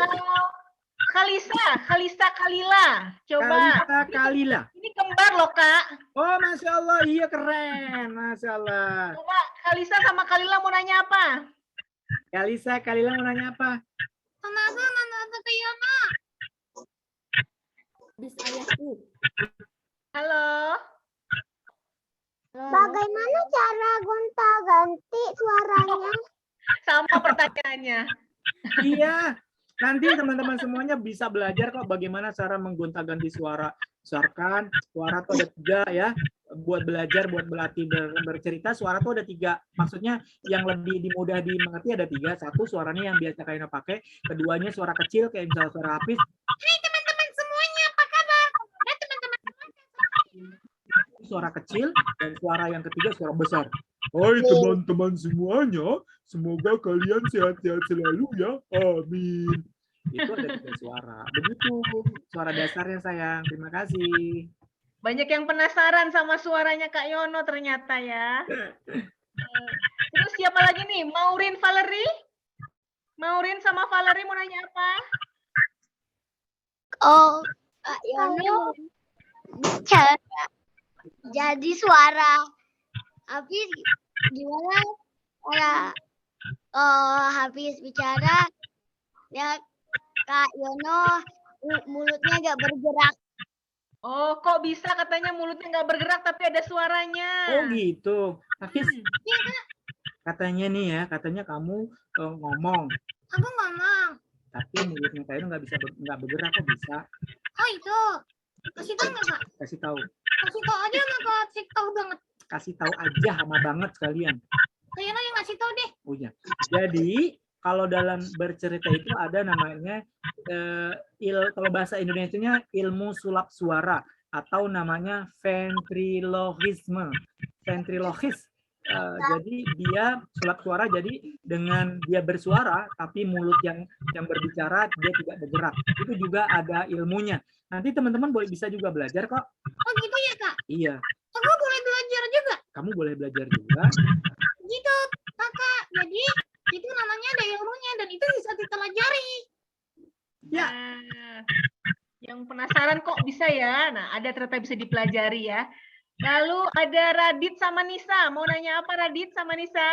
A: Kalisa Kalila. Coba.
B: Kalisa Kalila.
A: Ini kembar loh Kak.
B: Oh, Masya Allah. Iya, keren. Masya Allah.
A: Coba Kalisa sama Kalila mau nanya apa?
B: Kalisa Kalila mau nanya apa?
F: Sama aku nanya ke Yono.
A: Halo.
B: Iya. Nanti teman-teman semuanya bisa belajar kok bagaimana cara menggonta-ganti suara. Misalkan suara tuh ada 3 ya. Buat belajar, buat berlatih bercerita, suara tuh ada 3. Maksudnya yang lebih mudah dimengerti ada 3. Satu, suaranya yang biasa kalian pakai. Keduanya suara kecil kayak misalnya suara Hafiz.
F: Hai teman-teman semuanya, apa kabar? Nah, teman-teman
B: Suara kecil, dan suara yang ketiga suara besar. Hai teman-teman semuanya, semoga kalian sehat-sehat selalu ya. Amin. Itu ada 3 suara. Begitu suara dasarnya sayang. Terima kasih.
A: Banyak yang penasaran sama suaranya Kak Yono ternyata ya. Terus siapa lagi nih? Maureen Valerie? Maureen sama Valerie mau nanya apa?
C: Oh, Kak Yono bicara jadi suara. Habis gimana? Habis bicara ya Kak Yono mulutnya nggak bergerak.
A: Oh, kok bisa katanya mulutnya nggak bergerak tapi ada suaranya.
B: Oh gitu. Hafiz, katanya nih ya, katanya kamu ngomong,
F: aku ngomong.
B: tapi mulutnya kayak nggak bergerak kok bisa.
F: Oh itu. Kasih tahu nggak Kak?
B: Kasih tahu.
F: Kasih tahu aja nggak Kak? Kasih tahu banget.
B: Kasih tahu aja sama banget sekalian.
F: Kayaknya yang ngasih tahu deh.
B: Oh ya. Jadi kalau dalam bercerita itu ada namanya kalau bahasa Indonesianya ilmu sulap suara atau namanya ventriloquisme. Ventriloquis. Jadi dia sulap suara, jadi dengan dia bersuara tapi mulut yang berbicara dia tidak bergerak. Itu juga ada ilmunya. Nanti teman-teman bisa juga belajar kok.
F: Oh gitu ya Kak?
B: Iya.
F: Aku boleh belajar juga?
B: Kamu boleh belajar juga.
F: Gitu Kakak. Jadi itu namanya ada ilmunya dan itu bisa dipelajari.
B: Ya.
A: Nah, yang penasaran kok bisa ya? Nah, ada ternyata bisa dipelajari ya. Lalu ada Radit sama Nisa. Mau nanya apa Radit sama Nisa?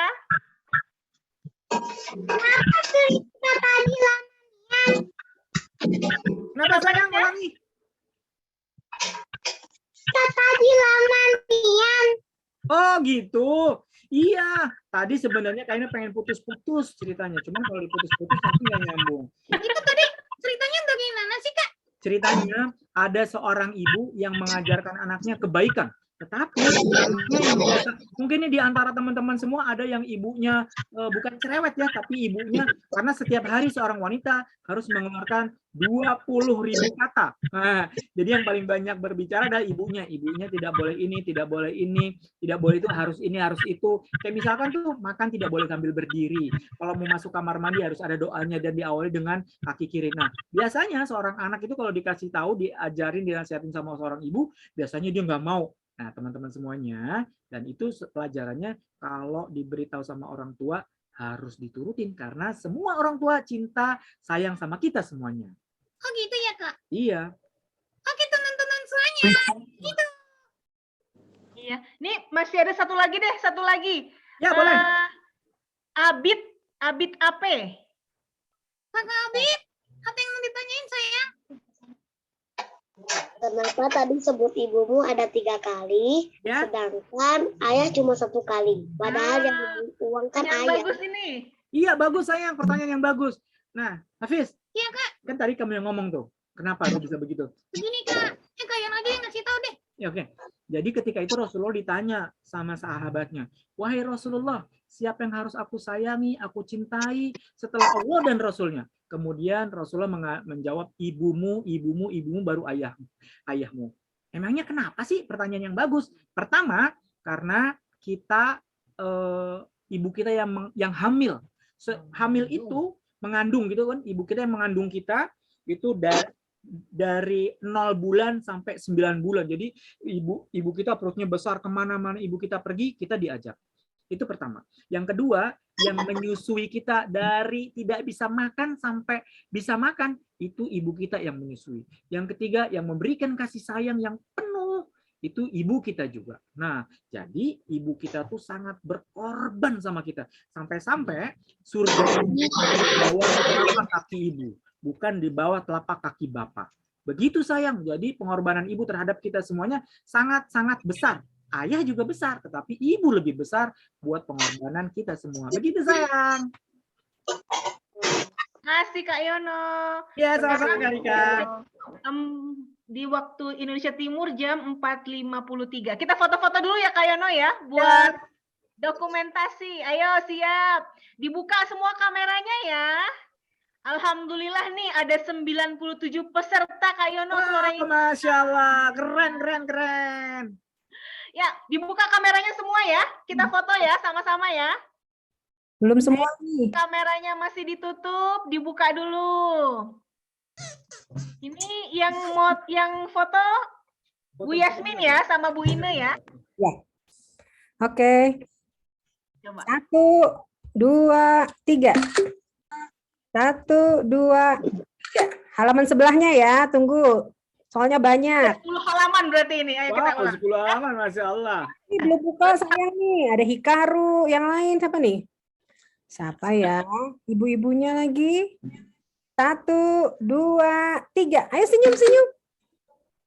C: Kenapa cerita tadi lamanya?
B: Kenapa sayang ulangi?
C: Tadi lamanian.
B: Oh gitu. Iya. Tadi sebenarnya kayaknya pengen putus-putus ceritanya. Cuman kalau diputus-putus nanti nggak nyambung.
F: Itu tadi ceritanya bagaimana sih Kak?
B: Ceritanya ada seorang ibu yang mengajarkan anaknya kebaikan. Tetapi anaknya yang biasa, mungkin ini di antara teman-teman semua ada yang ibunya bukan cerewet ya, tapi ibunya karena setiap hari seorang wanita harus mengeluarkan 20.000 kata. Nah, jadi yang paling banyak berbicara adalah ibunya. Ibunya tidak boleh ini, tidak boleh ini, tidak boleh itu, harus ini, harus itu. Kayak misalkan tuh makan tidak boleh sambil berdiri. Kalau mau masuk kamar mandi harus ada doanya dan diawali dengan kaki kiri. Nah, biasanya seorang anak itu kalau dikasih tahu, diajarin, dinasihatin sama seorang ibu, biasanya dia nggak mau. Nah, teman-teman semuanya, dan itu pelajarannya kalau diberitahu sama orang tua harus diturutin karena semua orang tua cinta, sayang sama kita semuanya.
F: Oh gitu ya Kak?
B: Iya.
F: Oke teman-teman semuanya. Gitu.
A: Iya. Nih masih ada satu lagi deh, satu lagi.
B: Ya, boleh.
A: Abid Ape.
F: Kakak Abid, apa yang mau ditanyain sayang?
C: Kenapa tadi sebut ibumu ada 3 kali,
B: Ya.
C: sedangkan ayah cuma 1 kali. Padahal yang uang kan
A: Yang
C: ayah.
A: bagus ini.
B: Iya, bagus sayang, pertanyaan yang bagus. Nah, Hafiz.
F: Iya Kak.
B: Kan tadi kamu yang ngomong tuh. Kenapa lu bisa begitu?
F: Begini Kak, kalian aja yang ngasih tahu deh.
B: Ya, oke. Jadi ketika itu Rasulullah ditanya sama sahabatnya, "Wahai Rasulullah, siapa yang harus aku sayangi, aku cintai setelah Allah dan Rasulnya?" Kemudian Rasulullah menjawab, ibumu, ibumu, ibumu, baru ayahmu. Emangnya kenapa sih? Pertanyaan yang bagus. Pertama, karena kita ibu kita yang hamil. Hamil itu mengandung gitu kan, ibu kita yang mengandung kita itu dari 0 bulan sampai 9 bulan. Jadi ibu kita perutnya besar, kemana-mana ibu kita pergi, kita diajak. Itu pertama. Yang kedua, yang menyusui kita dari tidak bisa makan sampai bisa makan, itu ibu kita yang menyusui. Yang ketiga, yang memberikan kasih sayang yang penuh, itu ibu kita juga. Nah, jadi ibu kita tuh sangat berkorban sama kita. Sampai-sampai surga di bawah telapak kaki ibu, bukan di bawah telapak kaki bapak. Begitu sayang. Jadi pengorbanan ibu terhadap kita semuanya sangat-sangat besar. Ayah juga besar, tetapi ibu lebih besar buat pengorbanan kita semua. Begitu sayang.
A: Makasih Kak Yono.
B: Ya, sama-sama Kak Rika.
A: Di waktu Indonesia Timur jam 4.53. Kita foto-foto dulu ya Kak Yono ya, buat dokumentasi. Ayo siap. Dibuka semua kameranya ya. Alhamdulillah nih ada 97 peserta Kak Yono sore ini.
B: Masya Allah, keren.
A: Ya, dibuka kameranya semua ya. Kita foto ya sama-sama ya.
G: Belum semua nih.
A: Kameranya masih ditutup, dibuka dulu. Ini yang foto Bu Yasmin ya sama Bu Ine ya.
G: Ya. Oke.
A: Coba.
G: 1, 2, 3. 1, 2, 3. Halaman sebelahnya ya, tunggu. Soalnya banyak.
A: 10 halaman berarti ini. Ayo kita
B: Wow,
A: ulang.
B: 10 halaman, Masya Allah.
G: Ini belum buka sayang nih. Ada Hikaru, yang lain siapa nih? Siapa ya? Ibu-ibunya lagi. 1, 2, 3. Ayo senyum.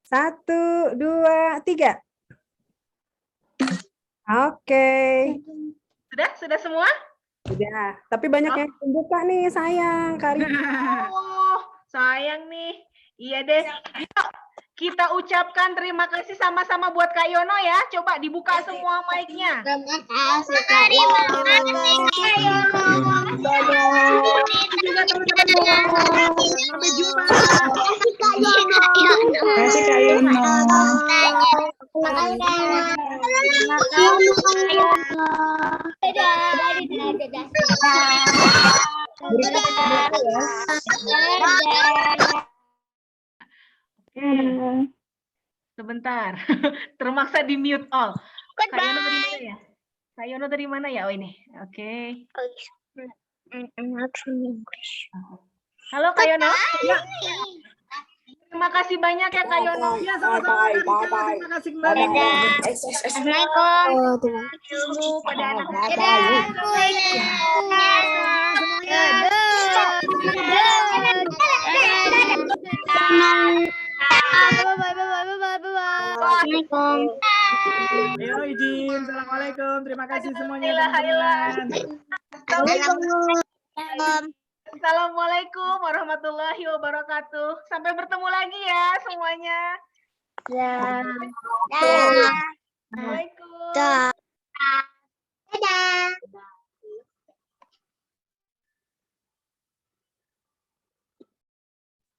G: 1, 2, 3. Oke.
A: Sudah semua?
G: Udah. Tapi banyak yang belum buka nih, sayang. Kari.
A: Oh, sayang nih. Iya deh. Yuk, kita ucapkan terima kasih sama-sama buat Kak Yono ya. Coba dibuka semua mic-nya.
C: Terima kasih Kak Yono.
B: Sampai jumpa.
C: Kasih Kak Yono.
G: Kasih Kak Yono.
A: Sebentar. Termaksa di mute all. Kak Yono dari mana ya? Kak Yono dari mana ya? Oh ini. Oke. Halo Kak Yono. Terima kasih banyak ya Kak Yono.
B: Ya, sama-sama Kak Rika. Terima kasih kembali.
C: Assalamualaikum.
A: Dulu pada anak-anak.
C: Assalamualaikum.
B: Ayo izin. Assalamualaikum. Terima kasih semuanya.
A: Assalamualaikum warahmatullahi wabarakatuh. Sampai bertemu lagi ya semuanya.
C: Ya.
A: Assalamualaikum.